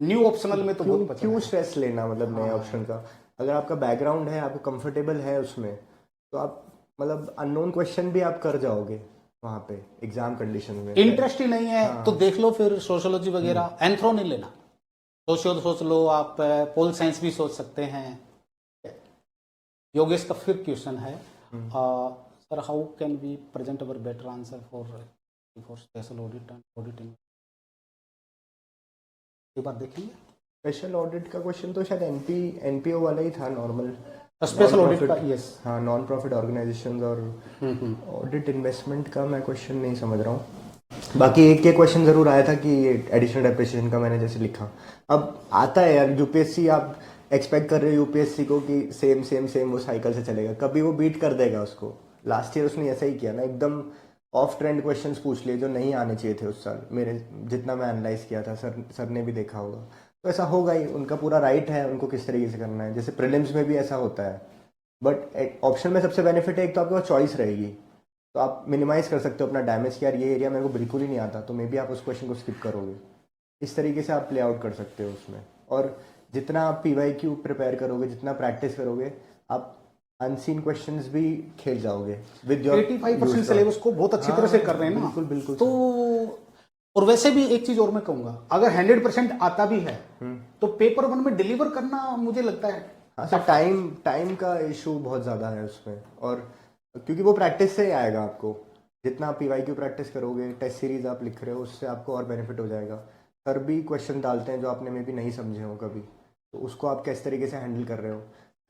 न्यू ऑप्शनल में तो बहुत बचा क्यों है। स्ट्रेस लेना, मतलब नए ऑप्शन का? अगर आपका बैकग्राउंड है, आपको कंफर्टेबल है उसमें, तो आप मतलब अननोन क्वेश्चन भी आप कर जाओगे वहाँ पे एग्जाम कंडीशन में। इंटरेस्ट ही नहीं है तो देख लो फिर सोशियोलॉजी वगैरह। एंथ्रो नहीं लेना, सोशियो सोच लो आप, पोल साइंस भी सोच सकते हैं। योगेश का फिर क्वेश्चन है, sir how can we present our better answer for special audit and auditing? एक बार देखेंगे। स्पेशल ऑडिट का क्वेश्चन तो शायद एनपीओ वाला ही था, नॉर्मल स्पेशल ऑडिट का, यस। हाँ, नॉन प्रॉफिट ऑर्गेनाइजेशंस और ऑडिट इन्वेस्टमेंट का मैं क्वेश्चन नहीं समझ रहा हूँ। बाकी एक के क्वेश्चन जरूर आया था कि एडिशनल डेप्रिसिएशन का मैंने जैसे लिखा। अब आता है यार, यूपीएससी आप एक्सपेक्ट कर रहे हो यूपीएससी को कि सेम सेम सेम वो साइकिल से चलेगा, कभी वो बीट कर देगा उसको। लास्ट ईयर उसने ऐसा ही किया ना, एकदम ऑफ ट्रेंड क्वेश्चंस पूछ लिए जो नहीं आने चाहिए थे उस साल, मेरे जितना मैं एनालाइज किया था। सर ने भी देखा होगा, तो ऐसा होगा ही, उनका पूरा राइट है उनको किस तरीके से करना है। जैसे प्रीलिम्स में भी ऐसा होता है, बट ऑप्शन में सबसे बेनिफिट है एक तो आपके पास चॉइस रहेगी, तो आप मिनिमाइज कर सकते हो अपना डैमेज कि यार ये एरिया मेरे को बिल्कुल ही नहीं आता, तो मे बी आप उस क्वेश्चन को स्किप करोगे। इस तरीके से आप प्ले आउट कर सकते हो उसमें। और जितना आप पीवाईक्यू प्रिपेयर करोगे, जितना प्रैक्टिस करोगे, आप अनसीन क्वेश्चंस भी खेल जाओगे विद योर 85% सिलेबस को बहुत अच्छी तरह से कर रहे हैं ना। बिल्कुल बिल्कुल। तो और वैसे भी एक चीज और मैं कहूंगा, अगर 100% आता भी है तो पेपर 1 में डिलीवर करना मुझे लगता है, हाँ सर, टाइम का इशू बहुत ज़्यादा है उसमें। और क्योंकि वो प्रैक्टिस से ही आएगा आपको, जितना आप पीवाईक्यू प्रैक्टिस करोगे, टेस्ट सीरीज आप लिख रहे हो, उससे आपको और बेनिफिट हो जाएगा। सर भी क्वेश्चन डालते हैं जो आपने मे भी नहीं समझे हो कभी, तो उसको आप किस तरीके से हैंडल कर रहे हो।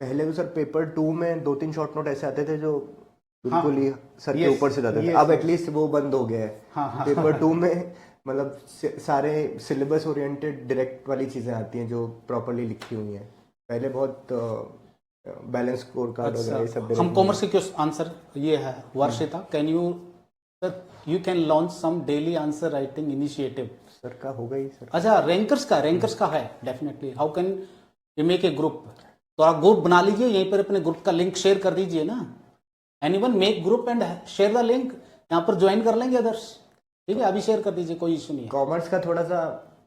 पहले तो सर पेपर 2 में 2-3 शॉर्ट नोट ऐसे आते थे जो बिल्कुल ही सर के ऊपर से जाते थे, अब एटलीस्ट वो बंद हो गया है। पेपर 2 में मतलब सारे सिलेबस ओरिएंटेड डायरेक्ट वाली चीज़ें आती हैं जो प्रॉपरली लिखी हुई हैं। पहले बहुत बैलेंस स्कोर कार्ड वगैरह ये सब। हम कॉमर्स के क्वेश्चन आंसर ये है, Varshita can you can launch some daily answer writing initiative? Sir का होगा ही सर। अच्छा, रैंकर्स का है definitely. How can you make a group? तो आप ग्रुप बना लीजिए, यहीं पर अपने ग्रुप का लिंक शेयर कर दीजिए ना। Anyone make group and share the link, यहाँ पर ज्वाइन कर लेंगे अदर्स। ठीक है, अभी शेयर कर दीजिए, कोई इशू नहीं है। कॉमर्स का थोड़ा सा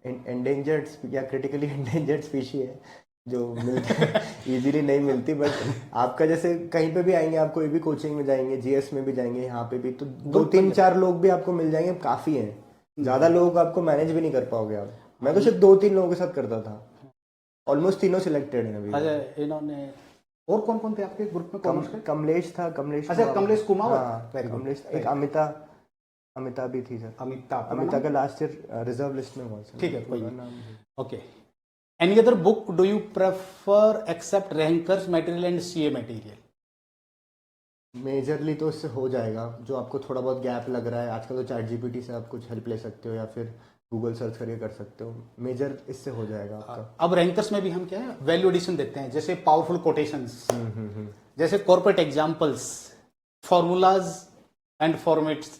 एंडेंजर्ड या क्रिटिकली एंडेंजर्ड स्पीशी है जो मिलती इजीली नहीं मिलती, बट आपका जैसे कहीं पे भी आएंगे, आप कोई भी कोचिंग में जाएंगे, जीएस में भी जाएंगे, यहाँ पे भी, तो 2-3-4 लोग भी आपको मिल जाएंगे, काफी हैं। ज्यादा लोग आपको मैनेज भी नहीं कर पाओगे आप। मैं तो सिर्फ 2-3 लोगों के साथ करता था, ऑलमोस्ट तीनों सिलेक्टेड हैं अभी। अच्छा, इन्होंने और कौन कौन थे आपके ग्रुप में कॉमर्स के? कमलेश था, कमलेश। अच्छा, कमलेश कुमावत। हाँ, कमलेश। एक अमिता भी थी सर। अमिता का लास्ट ईयर रिजर्व लिस्ट में हुआ सर। ठीक है, कोई नहीं। Okay, any other book do you prefer except rankers material and CA material? Majorly तो इससे हो जाएगा, जो आपको थोड़ा बहुत गैप लग रहा है आजकल, तो चैट जीपीटी से आप कुछ हेल्प ले सकते हो या फिर गूगल सर्च करके कर सकते हो। मेजर इससे हो जाएगा आपका। अब रैंकर्स में भी हम क्या है, वैल्यू एडिशन देते हैं, जैसे पावरफुल कोटेशंस, जैसे corporate examples, formulas and formats,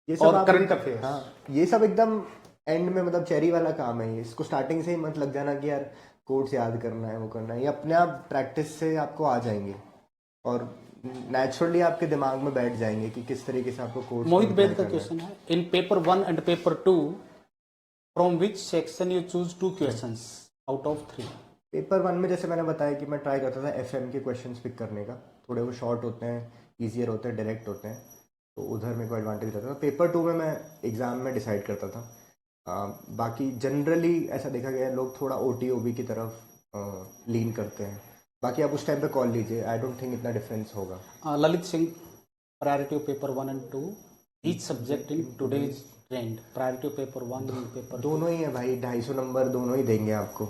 ये सब और करंट अफेयर्स। हाँ, ये सब एकदम एंड में, मतलब चेरी वाला काम है ये। इसको स्टार्टिंग से ही मत लग जाना कि यार कोड्स याद करना है, वो करना है। ये अपने आप प्रैक्टिस से आपको आ जाएंगे और नेचुरली आपके दिमाग में बैठ जाएंगे कि किस तरीके से आपको कोड्स। मोहित बेद का क्वेश्चन है, इन paper 1 and paper 2 from which section you choose 2 questions out of 3? Paper 1 में जैसे मैंने बताया कि मैं ट्राई करता था एफएम के क्वेश्चंस पिक करने का, थोड़े वो शॉर्ट होते हैं, ईजियर होते हैं, डायरेक्ट होते हैं, तो उधर मेरे को एडवांटेज रहता था। पेपर 2 में मैं एग्जाम में डिसाइड करता था। बाकी जनरली ऐसा देखा गया है, लोग थोड़ा ओटी की तरफ लीन करते हैं। बाकी आप उस टाइम पे कॉल लीजिए, आई डोंट थिंक इतना डिफरेंस होगा। Lalit Singh, priority of paper 1 and 2 each subject in today's trend, priority of paper 1 and paper 2 दोनों ही है भाई, 250 नंबर दोनों ही देंगे आपको।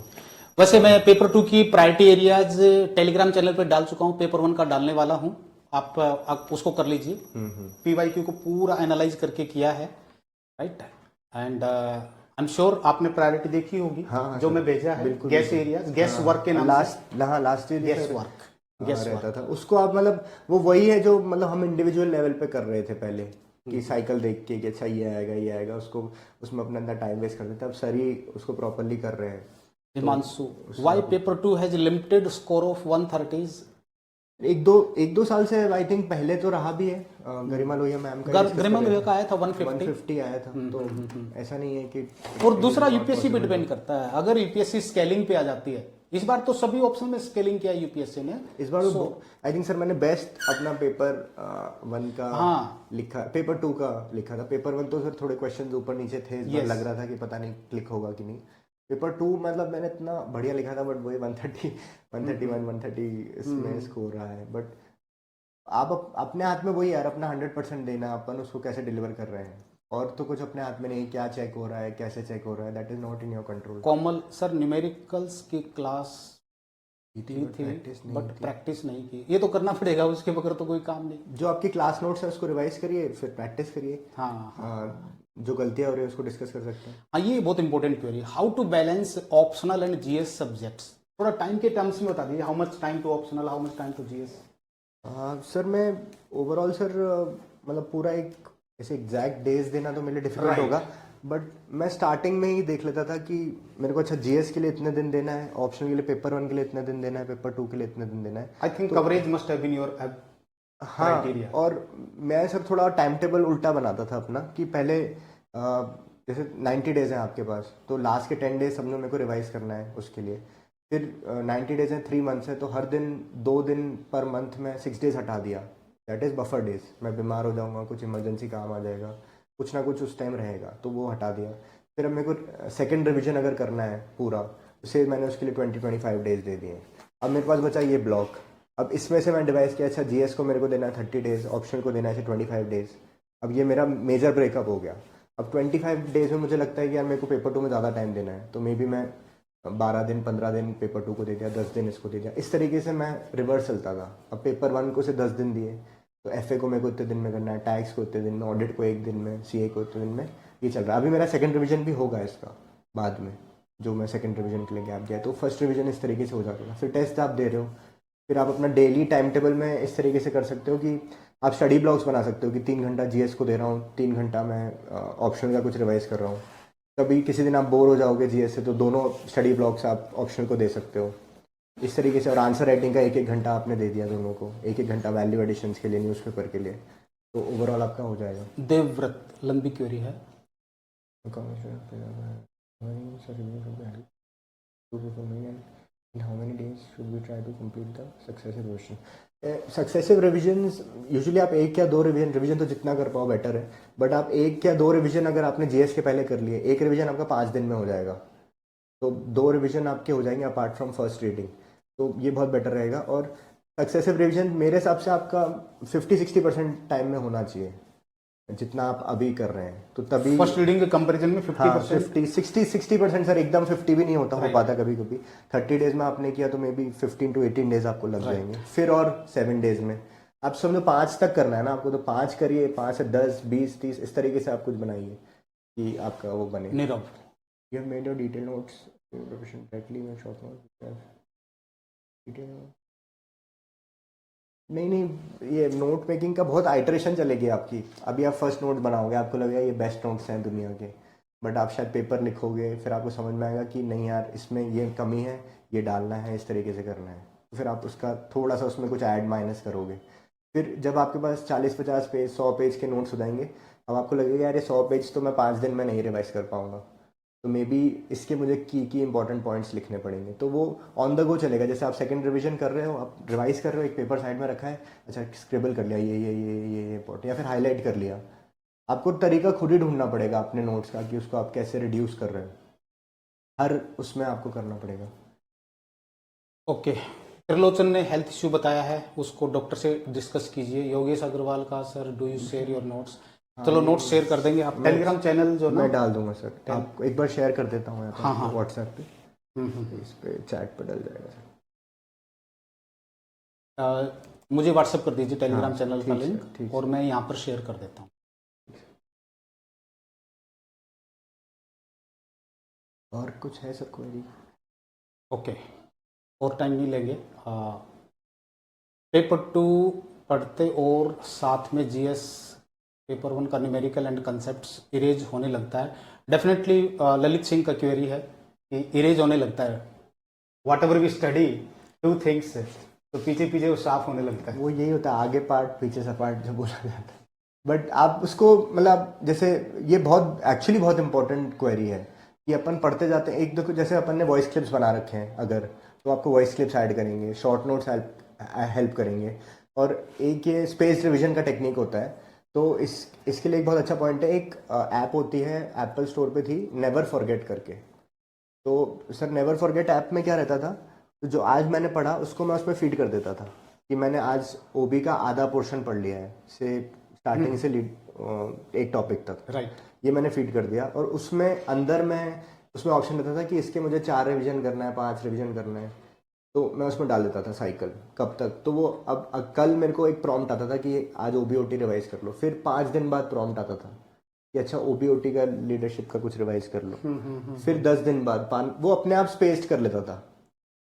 वैसे मैं पेपर 2 की प्रायोरिटी एरियाज टेलीग्राम चैनल पर डाल चुका हूँ, पेपर 1 का डालने वाला हूँ। आप उसको कर लीजिए। पीवाईक्यू को पूरा एनालाइज करके किया है, right. And I am sure आपने प्रायोरिटी देखी होगी। हाँ, जो मैं भेजा है, गैस एरिया, गैस वर्क के नाम last year gas work. Guess रहता था उसको। आप मतलब वो वही है जो मतलब हम इंडिविजुअल लेवल पे कर रहे थे पहले, कि साइकिल देख के कि अच्छा ये आएगा उसको, उसमें अपना अंदर टाइम वेस्ट कर देते, अब सर ही उसको प्रॉपरली कर रहे हैं। Himanshu, why paper 2 has limited score of 130? एक दो साल से आई थिंक, पहले तो रहा भी है, गरिमा लोहिया मैम का discuss गरिमा कर रहे लोहिया थे। का आया था 150। 150 आया था, तो ऐसा नहीं है कि। और दूसरा यूपीएससी पे डिपेंड करता है, अगर यूपीएससी स्केलिंग पे आ जाती है, इस बार तो सभी ऑप्शन में स्केलिंग किया है यूपीएससी ने इस बार आई थिंक सर मैंने बेस्ट अपना पेपर 1 का हाँ लिखा, पेपर 2 का लिखा था। पेपर 1 तो सर थोड़े क्वेश्चंस ऊपर नीचे थे, इस बार Yes. लग रहा था कि पता नहीं क्लिक होगा कि नहीं। पेपर 2 मतलब मैंने इतना बढ़िया लिखा था, बट वही 130 इसमें स्कोर रहा है। बट आप अपने हाथ में वही यार, अपना 100% देना, अपन उसको कैसे डिलीवर कर रहे हैं, और तो कुछ अपने हाथ में नहीं। क्या चेक हो रहा है, कैसे चेक हो रहा है, that is not in your control. Komal sir, numericals की क्लास ली थी प्रैक्टिस नहीं बट की। प्रैक्टिस नहीं की, ये तो करना पड़ेगा, उसके बगैर तो कोई काम नहीं। जो आपकी क्लास नोट्स है उसको रिवाइज करिए, फिर प्रैक्टिस करिए। हाँ, जो गलतियां हो रही है उसको डिस्कस कर सकते हैं। हाँ ये बहुत important query, how to balance optional and GS subjects. थोड़ा टाइम के टर्म्स में बता दीजिए, how much time to optional, how much time to GS. Sir मैं ओवरऑल सर मतलब पूरा एक ऐसे एग्जैक्ट डेज देना तो मेरे लिए डिफिकल्ट Right. होगा, बट मैं स्टार्टिंग में ही देख लेता था कि मेरे को अच्छा जीएस के लिए इतने दिन देना है, ऑप्शन के लिए पेपर 1 के लिए इतने दिन देना है, पेपर 2 के लिए इतने दिन देना है। I think coverage must have been your हाँ, क्राइटेरिया। और मैं सर थोड़ा टाइम टेबल उल्टा बनाता था अपना, कि पहले जैसे 90 डेज हैं आपके पास, तो लास्ट के 10 डेज सबने मेरे को रिवाइज करना है उसके लिए। फिर 90 डेज हैं, 3 मंथ्स है, तो हर दिन 2 दिन पर मंथ में 6 डेज हटा दिया, दैट इज़ बफर डेज। मैं बीमार हो जाऊंगा, कुछ इमरजेंसी काम आ जाएगा, कुछ ना कुछ उस टाइम रहेगा, तो वो हटा दिया। फिर अब मेरे को सेकेंड रिविजन अगर करना है पूरा, उसे मैंने उसके लिए 25 डेज दे दिए। अब मेरे पास बचा ये ब्लॉक। अब इसमें से मैं डिवाइस किया, अच्छा जीएस को मेरे को देना है 30 डेज, ऑप्शन को देना है 25 डेज। अब ये मेरा मेजर ब्रेकअप हो गया। अब 25 डेज में मुझे लगता है कि यार मेरे को पेपर 2 में ज़्यादा टाइम देना है, तो मे बी मैं 12 दिन 15 दिन पेपर 2 को दे दिया, 10 दिन इसको दे दिया। इस तरीके से मैं रिवर्स चलता था। अब पेपर 1 को से 10 दिन दिए, तो एफए को मेरे को इतने दिन में करना है, टैक्स को इतने दिन में, ऑडिट को 1 दिन में, सीए को इतने दिन में, ये चल रहा है। अभी मेरा सेकंड रिवीजन भी होगा इसका बाद में, जो मैं सेकंड रिवीजन के लिए गैप दिया, तो फर्स्ट रिवीजन इस तरीके से हो जाता था। फिर टेस्ट आप दे रहे हो, फिर आप अपना डेली टाइम टेबल में इस तरीके से कर सकते हो कि आप स्टडी ब्लॉक्स बना सकते हो कि 3 घंटा जीएस को दे रहा हूँ, 3 घंटा मैं ऑप्शन का कुछ रिवाइज कर रहा हूँ। कभी किसी दिन आप बोर हो जाओगे जीएस से, तो दोनों स्टडी ब्लॉक्स आप ऑप्शन को दे सकते हो इस तरीके से। और आंसर राइटिंग का 1 घंटा आपने दे दिया दोनों को, 1 घंटा वैल्यू एडिशन के लिए, न्यूज़पेपर के लिए, तो ओवरऑल आपका हो जाएगा। देवव्रत, लंबी क्वेरी है। In how many days should we try to complete the successive revision? Successive revisions usually आप 1 या 2 रिविजन तो जितना कर पाओ बेटर है, बट आप 1 या 2 रिविजन अगर आपने जीएस के पहले कर लिए, 1 रिविजन आपका 5 दिन में हो जाएगा, तो 2 रिविजन आपके हो जाएंगे अपार्ट फ्रॉम फर्स्ट रीडिंग, तो ये बहुत बेटर रहेगा। और सक्सेसिव रिविजन मेरे हिसाब से आपका 50-60% टाइम में होना चाहिए, जितना आप अभी कर रहे हैं, तो तभी फर्स्ट रीडिंग के कंपैरिजन में 50%। 60% सर, एकदम 50 भी नहीं होता, हो पाता कभी कभी। 30 डेज में आपने किया तो मे बी 15 to 18 डेज आपको लग जाएंगे, फिर और 7 डेज में आप समझो 5 तक करना है ना आपको, तो 5 करिए, 5 से 10 20 30 इस तरीके से आप कुछ बनाइए कि आपका वो बने। Nirav, you have made your detail notes directly में शॉर्ट नोट डिटेल। नहीं, ये नोट मेकिंग का बहुत आइटरेशन चलेगी आपकी। अभी आप फर्स्ट नोट बनाओगे, आपको लगेगा ये बेस्ट नोट्स हैं दुनिया के, बट आप शायद पेपर लिखोगे, फिर आपको समझ में आएगा कि नहीं यार, इसमें ये कमी है, ये डालना है, इस तरीके से करना है, तो फिर आप उसका थोड़ा सा उसमें कुछ ऐड माइनस करोगे। फिर जब आपके पास 40-50 पेज 100 पेज के नोट्स हो जाएंगे, अब आपको लगेगा यार ये 100 पेज तो मैं 5 दिन में नहीं रिवाइज कर पाऊंगा, तो मे बी इसके मुझे की इंपॉर्टेंट पॉइंट्स लिखने पड़ेंगे, तो वो ऑन द गो चलेगा। जैसे आप सेकंड रिवीजन कर रहे हो, आप रिवाइज कर रहे हो, एक पेपर साइड में रखा है, अच्छा स्क्रिबल कर लिया ये इंपॉर्टेंट, या फिर हाईलाइट कर लिया। आपको तरीका खुद ही ढूंढना पड़ेगा अपने नोट्स का कि उसको आप कैसे रिड्यूस कर रहे हो, हर उसमें आपको करना पड़ेगा। ओके। त्रिलोचन ने हेल्थ इश्यू बताया है, उसको डॉक्टर से डिस्कस कीजिए। योगेश अग्रवाल का, sir do you share your notes? चलो नोट्स शेयर कर देंगे आप, टेलीग्राम चैनल जो ना मैं डाल दूंगा सर, आपको एक बार शेयर कर देता हूँ हाँ। व्हाट्सएप पे, इस पे चैट पे डल जाएगा सर। मुझे व्हाट्सएप कर दीजिए टेलीग्राम चैनल का ठीक लिंक, और मैं यहाँ पर शेयर कर देता हूँ। और कुछ है सर क्वेरी? ओके, और टाइम नहीं लेंगे। पेपर 2 पढ़ते और साथ में जीएस पेपर 1 का न्यूमेरिकल एंड कंसेप्ट्स इरेज होने लगता है। डेफिनेटली ललित सिंह का क्वेरी है कि इरेज होने लगता है, whatever we study 2 things, तो पीछे पीछे वो साफ होने लगता है। वो यही होता है, आगे पार्ट पीछे से पार्ट जो बोला जाता है। बट आप उसको मतलब जैसे ये बहुत एक्चुअली बहुत इंपॉर्टेंट क्वेरी है कि अपन पढ़ते जाते हैं। एक देखो जैसे अपन ने वॉइस क्लिप्स बना रखे हैं अगर, तो आपको वॉइस क्लिप्स ऐड करेंगे, शॉर्ट नोट्स हेल्प करेंगे, और एक ये स्पेस रिविजन का टेक्निक होता है। तो इसके लिए एक बहुत अच्छा पॉइंट है, एक ऐप होती है एप्पल स्टोर पे थी, नेवर फॉरगेट करके। तो सर नेवर फॉरगेट ऐप में क्या रहता था, तो जो आज मैंने पढ़ा उसको मैं उसमें फीड कर देता था कि मैंने आज ओबी का आधा पोर्शन पढ़ लिया है, से स्टार्टिंग से एक टॉपिक तक, राइट। ये मैंने फीड कर दिया। और उसमें अंदर मैं उसमें ऑप्शन रहता था कि इसके मुझे 4 रिवीजन करना है, 5 रिवीजन करना है, तो मैं उसमें डाल देता था साइकिल कब तक। तो वो अब कल मेरे को एक प्रॉम्प्ट आता था कि आज ओबीओटी रिवाइज कर लो, फिर 5 दिन बाद प्रॉम्प्ट आता था कि अच्छा ओबीओटी का लीडरशिप का कुछ रिवाइज कर लो, फिर 10 दिन बाद वो अपने आप स्पेस्ड कर लेता था।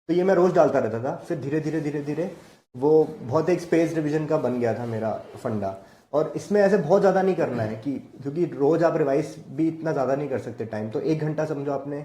तो ये मैं रोज डालता रहता था, फिर धीरे धीरे धीरे धीरे वो बहुत एक स्पेस रिवीजन का बन गया था मेरा फंडा। और इसमें ऐसे बहुत ज़्यादा नहीं करना है कि, क्योंकि रोज आप रिवाइज भी इतना ज़्यादा नहीं कर सकते टाइम, तो 1 घंटा समझो आपने,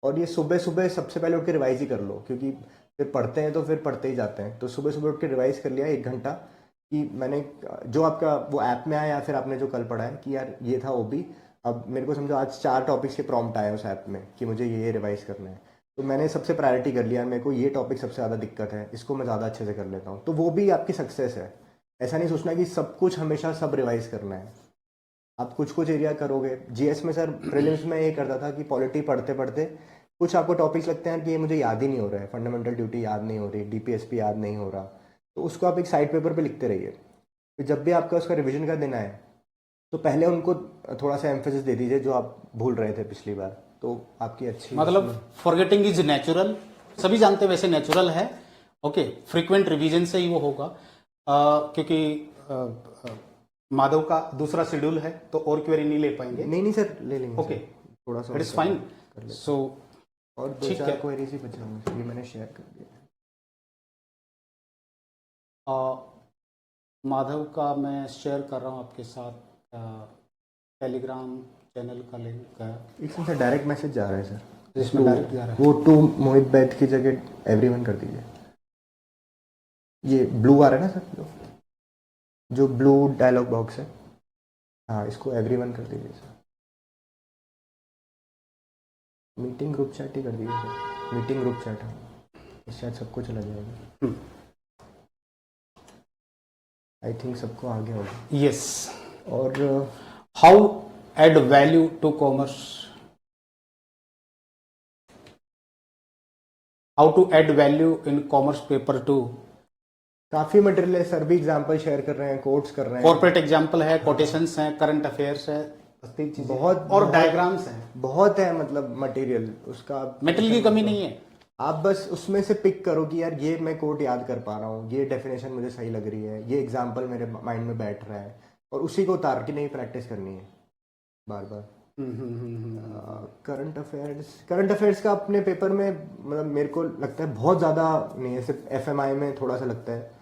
और ये सुबह सुबह सबसे पहले उठ के रिवाइज ही कर लो, क्योंकि फिर पढ़ते हैं तो फिर पढ़ते ही जाते हैं। तो सुबह सुबह उठ के रिवाइज कर लिया 1 घंटा कि मैंने जो आपका वो ऐप में आया या फिर आपने जो कल पढ़ा है कि यार ये था ओबी, अब मेरे को समझो आज 4 टॉपिक्स के प्रॉम्प्ट आए उस ऐप में कि मुझे ये रिवाइज करना है, तो मैंने सबसे प्रायोरिटी कर लिया, मेरे को ये टॉपिक सबसे ज़्यादा दिक्कत है, इसको मैं ज़्यादा अच्छे से कर लेता हूँ। तो वो भी आपकी सक्सेस है। ऐसा नहीं सोचना कि सब कुछ हमेशा सब रिवाइज करना है, आप कुछ कुछ एरिया करोगे। जीएस में सर प्रीलिम्स में ये करता था कि पॉलिटी पढ़ते पढ़ते कुछ आपको टॉपिक्स लगते हैं कि ये मुझे याद ही नहीं हो रहा है, फंडामेंटल ड्यूटी याद नहीं हो रही, डीपीएसपी याद नहीं हो रहा, तो उसको आप एक साइड पेपर पे लिखते रहिए। तो जब भी आपका उसका रिवीजन का दिन आए तो पहले उनको थोड़ा सा एम्फेसिस दे दीजिए जो आप भूल रहे थे पिछली बार, तो आपकी अच्छी, मतलब फॉरगेटिंग इज नेचुरल, सभी जानते हैं वैसे नेचुरल है। ओके, फ्रीक्वेंट रिवीजन से ही वो होगा। क्योंकि माधव का दूसरा शेड्यूल है तो और क्वेरी नहीं ले पाएंगे। नहीं सर ले लेंगे। ओके, थोड़ा सा इट इज फाइन। सो और ठीक 2-4 है। क्वेरीज ही बचे होंगे, ये मैंने शेयर कर दिया। माधव का मैं शेयर कर रहा हूँ आपके साथ टेलीग्राम चैनल का लिंक है। इसमें सर डायरेक्ट मैसेज जा रहा है सर, जिसमें डायरेक्ट जा रहा है वो टू मोहित बैद की जगह एवरीवन कर दीजिए। ये ब्लू आ रहा है ना सर, जो ब्लू डायलॉग बॉक्स है, हाँ इसको एवरीवन कर दीजिए सर। मीटिंग ग्रुप चैट ही कर दीजिए सर, मीटिंग ग्रुप चैट, हाँ इससे शायद सबको चला जाएगा। आई थिंक सबको आ गया होगा। यस। और how add value to commerce, how to add value in commerce paper 2। काफ़ी मटेरियल है सर, भी एग्जाम्पल शेयर कर रहे हैं, कोट्स कर रहे हैं, कॉर्पोरेट एग्जाम्पल है, कोटेशंस हैं, करंट अफेयर्स है, बहुत और डायग्राम्स हैं, बहुत है मतलब मटेरियल, उसका मेटेरियल की कमी नहीं है। आप बस उसमें से पिक करो कि यार ये मैं कोट याद कर पा रहा हूँ, ये डेफिनेशन मुझे सही लग रही है, ये एग्जाम्पल मेरे माइंड में बैठ रहा है, और उसी को उतार के नहीं प्रैक्टिस करनी है बार बार। करंट अफेयर्स का अपने पेपर में मतलब मेरे को लगता है बहुत ज़्यादा नहीं है, सिर्फ एफएमआई में थोड़ा सा लगता है।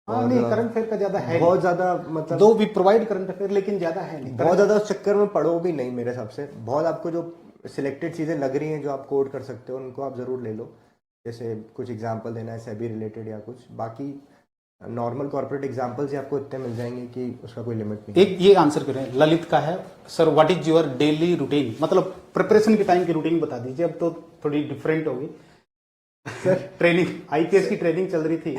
हाँ, नहीं करंट अफेयर का ज्यादा है बहुत ज़्यादा, मतलब दो वी प्रोवाइड करंट अफेयर, लेकिन ज्यादा है नहीं, बहुत ज़्यादा उस चक्कर में पढ़ो भी नहीं मेरे हिसाब से। बहुत आपको जो सिलेक्टेड चीज़ें लग रही हैं जो आप कोड कर सकते हो उनको आप ज़रूर ले लो, जैसे कुछ एग्जाम्पल देना है सेबी रिलेटेड या कुछ, बाकी नॉर्मल कॉर्पोरेट एग्जाम्पल्स ही आपको इतने मिल जाएंगे कि उसका कोई लिमिट नहीं। एक ये आंसर करें, ललित का है sir, what is your daily routine, मतलब प्रिपरेशन के टाइम की रूटीन बता दीजिए। अब तो थोड़ी डिफरेंट होगी सर, ट्रेनिंग आईपीएस की ट्रेनिंग चल रही थी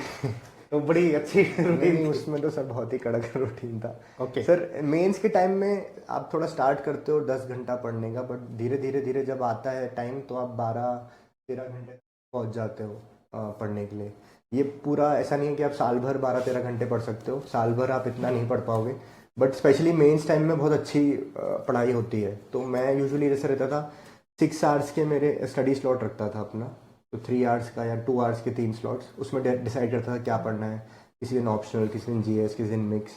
तो बड़ी अच्छी रूटीन, उसमें तो सर बहुत ही कड़क रूटीन था। ओके सर मेंस के टाइम में आप थोड़ा स्टार्ट करते हो 10 घंटा पढ़ने का, बट धीरे धीरे धीरे जब आता है टाइम तो आप 12-13 घंटे पहुंच जाते हो पढ़ने के लिए। ये पूरा ऐसा नहीं है कि आप साल भर 12-13 घंटे पढ़ सकते हो, साल भर आप इतना नहीं पढ़ पाओगे, बट स्पेशली मेंस टाइम में बहुत अच्छी पढ़ाई होती है। तो मैं यूजुअली जैसे रहता था 6 आवर्स के मेरे स्टडी स्लॉट रखता था अपना, तो 3 आवर्स का या 2 आवर्स के 3 स्लॉट्स, उसमें डिसाइड करता था क्या पढ़ना है, किसी दिन ऑप्शनल, किसी दिन जीएस, किसी दिन मिक्स।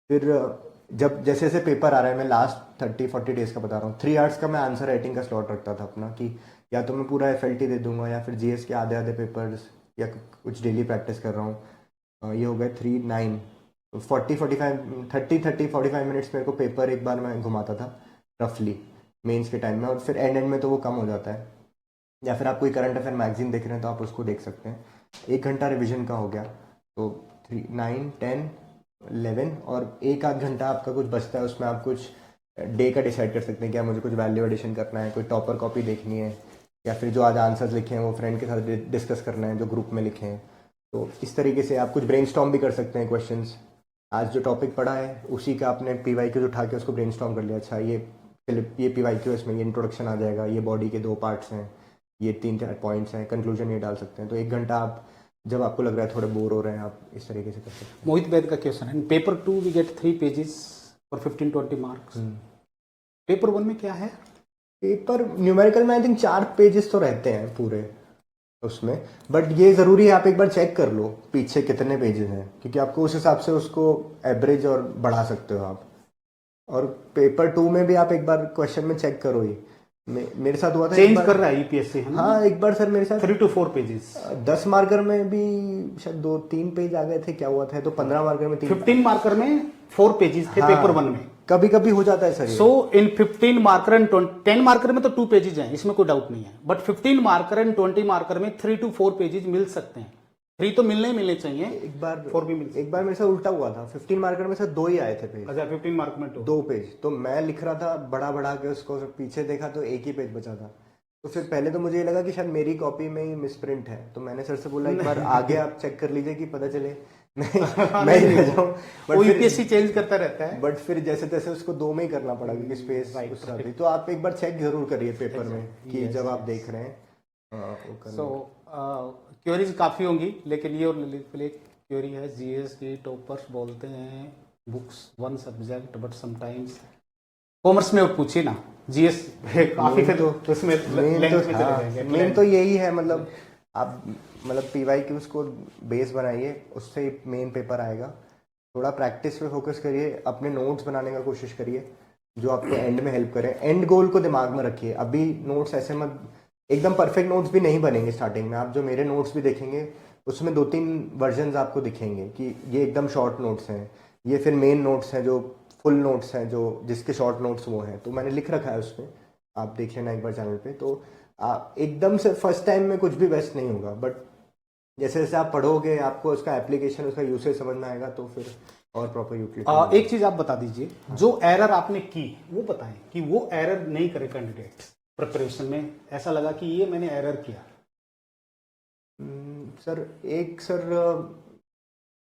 फिर जब जैसे जैसे पेपर आ रहा है, मैं लास्ट 30-40 डेज का बता रहा हूँ, 3 आवर्स का मैं आंसर राइटिंग का स्लॉट रखता था अपना, कि या तो मैं पूरा एफएलटी दे दूंगा या फिर जीएस के आधे आधे पेपर्स या कुछ डेली प्रैक्टिस कर रहा हूँ। ये हो गए 3 9 40 45 मिनट्स मेरे को पेपर एक बार मैं घुमाता था रफली मेंस के टाइम में, और फिर एंड में तो वो कम हो जाता है। या फिर आप कोई करंट अफेयर मैगजीन देख रहे हैं तो आप उसको देख सकते हैं। 1 घंटा रिविजन का हो गया, तो 3 9 10 11, और 1 आध घंटा आपका कुछ बचता है, उसमें आप कुछ डे का डिसाइड कर सकते हैं। क्या मुझे कुछ वैल्यू एडिशन करना है, कोई टॉपर कॉपी देखनी है, या फिर जो आज आंसर्स लिखे हैं वो फ्रेंड के साथ डिस्कस करना है जो ग्रुप में लिखे हैं। तो इस तरीके से आप कुछ ब्रेनस्टॉर्म भी कर सकते हैं क्वेश्चंस। आज जो टॉपिक पढ़ा है उसी का आपने PYQ उठा के उसको ब्रेनस्टॉर्म कर लिया। अच्छा ये PYQ है, इसमें ये इंट्रोडक्शन आ जाएगा, ये बॉडी के 2 पार्ट्स हैं, ये 3 पॉइंट्स हैं, कंक्लूजन ये डाल सकते हैं। तो 1 घंटा आप जब आपको लग रहा है थोड़े बोर हो रहे हैं, आप इस तरीके से कर सकते हैं। मोहित वैद का क्वेश्चन है, paper 2 we get 3 pages for 15-20 marks. Paper 1 में क्या है? पेपर न्यूमेरिकल में आई थिंक 4 पेजेस तो रहते हैं पूरे उसमें, बट ये ज़रूरी है आप एक बार चेक कर लो पीछे कितने पेजेस हैं, क्योंकि आपको उस हिसाब से उसको एवरेज और बढ़ा सकते हो आप। और पेपर 2 में भी आप एक बार क्वेश्चन में चेक करो ही। मेरे साथ हुआ था, चेंज कर रहा है UPSC है ना? हाँ, एक बार सर मेरे साथ 3 to 4 पेजेस। 10 मार्कर में भी शायद 2-3 पेज आ गए थे, क्या हुआ था, तो 15 मार्कर में 15 मार्कर में 4 पेजेस थे। हाँ, पेपर 1 में कभी कभी हो जाता है sir. So in 15 marker and 10 marker में तो 2 पेजेस हैं, इसमें कोई डाउट नहीं है, बट 15 मार्कर एंड 20 मार्कर में 3 to 4 पेजेस मिल सकते हैं। 3 तो मिलने ही मिलने चाहिए, एक बार 4 भी मिल। एक बार मेरे साथ उल्टा हुआ था, 15 मार्कर में से 2 ही आए थे पेज। अच्छा, 15 मार्क में 2 पेज, तो मैं लिख रहा था बड़ा बड़ा के उसको, पीछे देखा तो एक ही पेज बचा था। तो फिर पहले तो मुझे ये लगा कि शायद मेरी कॉपी में ही मिसप्रिंट है, तो मैंने सर से बोला एक बार आगे आप चेक कर लीजिए कि पता चले मैं ही रह जाऊं। वो UPSC चेंज करता रहता है, बट फिर जैसे तैसे उसको 2 में ही करना पड़ा क्योंकि स्पेस उसका भी। तो आप एक बार चेक जरूर करिए पेपर में कि जब आप देख रहे हैं। सो क्वेरीज काफी होंगी, लेकिन ये और क्वेरी है, GS की टॉपर्स बोलते हैं books 1 subject but sometimes commerce में पूछिए ना GS काफी, फिर तो उसमें मेन तो यही है, मतलब आप PYQs को बेस बनाइए, उससे मेन पेपर आएगा। थोड़ा प्रैक्टिस पे फोकस करिए, अपने नोट्स बनाने का कोशिश करिए जो आपको एंड में हेल्प करे। एंड गोल को दिमाग में रखिए, अभी नोट्स ऐसे मत, एकदम परफेक्ट नोट्स भी नहीं बनेंगे स्टार्टिंग में। आप जो मेरे नोट्स भी देखेंगे उसमें 2-3 वर्जन्स आपको दिखेंगे कि ये एकदम शॉर्ट नोट्स हैं, ये फिर मेन नोट्स हैं जो फुल नोट्स हैं, जो जिसके शॉर्ट नोट्स वो हैं, तो मैंने लिख रखा है उसमें, आप देख लेना एक बार चैनल पे। तो एकदम से फर्स्ट टाइम में कुछ भी बेस्ट नहीं होगा, बट जैसे जैसे आप पढ़ोगे आपको उसका एप्लीकेशन, उसका यूसेज समझ में आएगा, तो फिर और प्रॉपर यूटिलिटी। एक चीज आप बता दीजिए, जो एरर आपने की वो बताएं कि वो एरर नहीं करे कैंडिडेट प्रिपरेशन में, ऐसा लगा कि ये मैंने एरर किया।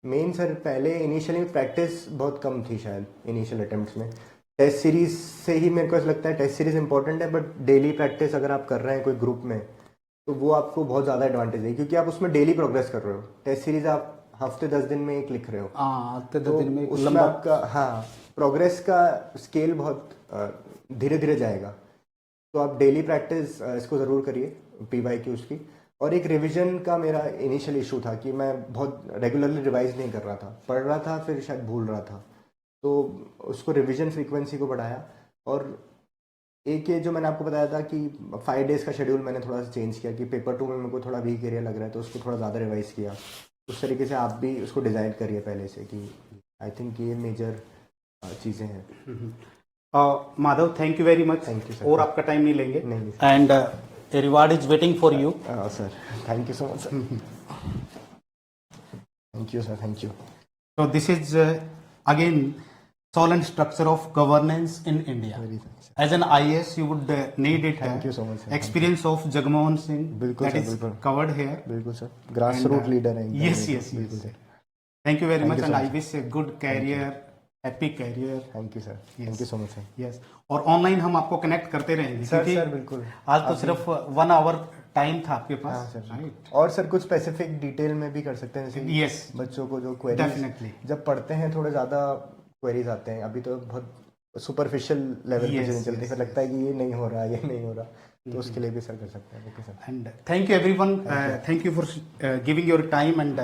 मेन सर पहले इनिशियली प्रैक्टिस बहुत कम थी शायद इनिशियल अटेम्प्ट्स में। टेस्ट सीरीज से ही मेरे को ऐसा लगता है, टेस्ट सीरीज इंपॉर्टेंट है, बट डेली प्रैक्टिस अगर आप कर रहे हैं कोई ग्रुप में तो वो आपको बहुत ज़्यादा एडवांटेज है, क्योंकि आप उसमें डेली प्रोग्रेस कर रहे हो। टेस्ट सीरीज आप हफ्ते 10 दिन में एक लिख रहे हो, हफ्ते 10 दिन में उसमें आपका प्रोग्रेस का स्केल बहुत धीरे धीरे जाएगा। तो आप डेली प्रैक्टिस इसको ज़रूर करिए PYQs की। और एक रिवीजन का मेरा इनिशियल इशू था कि मैं बहुत रेगुलरली रिवाइज नहीं कर रहा था, पढ़ रहा था फिर शायद भूल रहा था, तो उसको रिवीजन फ्रीक्वेंसी को बढ़ाया। और एक ये जो मैंने आपको बताया था कि 5 डेज़ का शेड्यूल मैंने थोड़ा सा चेंज किया कि पेपर 2 में मेरे को थोड़ा वीक एरिया लग रहा है, तो उसको थोड़ा ज़्यादा रिवाइज किया। उस तरीके से आप भी उसको डिज़ाइन करिए पहले से, कि आई थिंक ये मेजर चीज़ें हैं। Madhav, thank you very much. Thank you sir. और आपका टाइम नहीं लेंगे, नहीं and a reward is waiting for you. Sir, thank you so much sir. Thank you sir, thank you. So this is again soul and structure of governance in India. As an IAS, you would need it. Thank you so much, sir. Experience of Jagmohan Singh, बिल्कुल that sir, is बिल्कुल covered here. बिल्कुल sir, grass root leader है। Yes, yes, बिल्कुल yes. Sir. Thank you very Thank much, you so and I much. wish a good career, happy career. Thank you sir, thank you so much sir. Yes. और online हम आपको connect करते रहेंगे, sir, क्योंकि sir, बिल्कुल। आज तो सिर्फ 1 आवर टाइम था आपके पास। हाँ सर, राइट। और सर कुछ स्पेसिफिक डिटेल में भी कर सकते हैं, जैसे Yes. बच्चों को जो क्वेरीज Definitely. जब पढ़ते हैं थोड़े ज़्यादा क्वेरीज आते हैं, अभी तो बहुत सुपरफिशियल लेवल पे चीज़ें चलती है, फिर लगता है कि ये नहीं हो रहा, ये नहीं हो रहा, तो उसके लिए भी सर कर सकते हैं। Okay sir, And thank you everyone. Thank you for giving your time and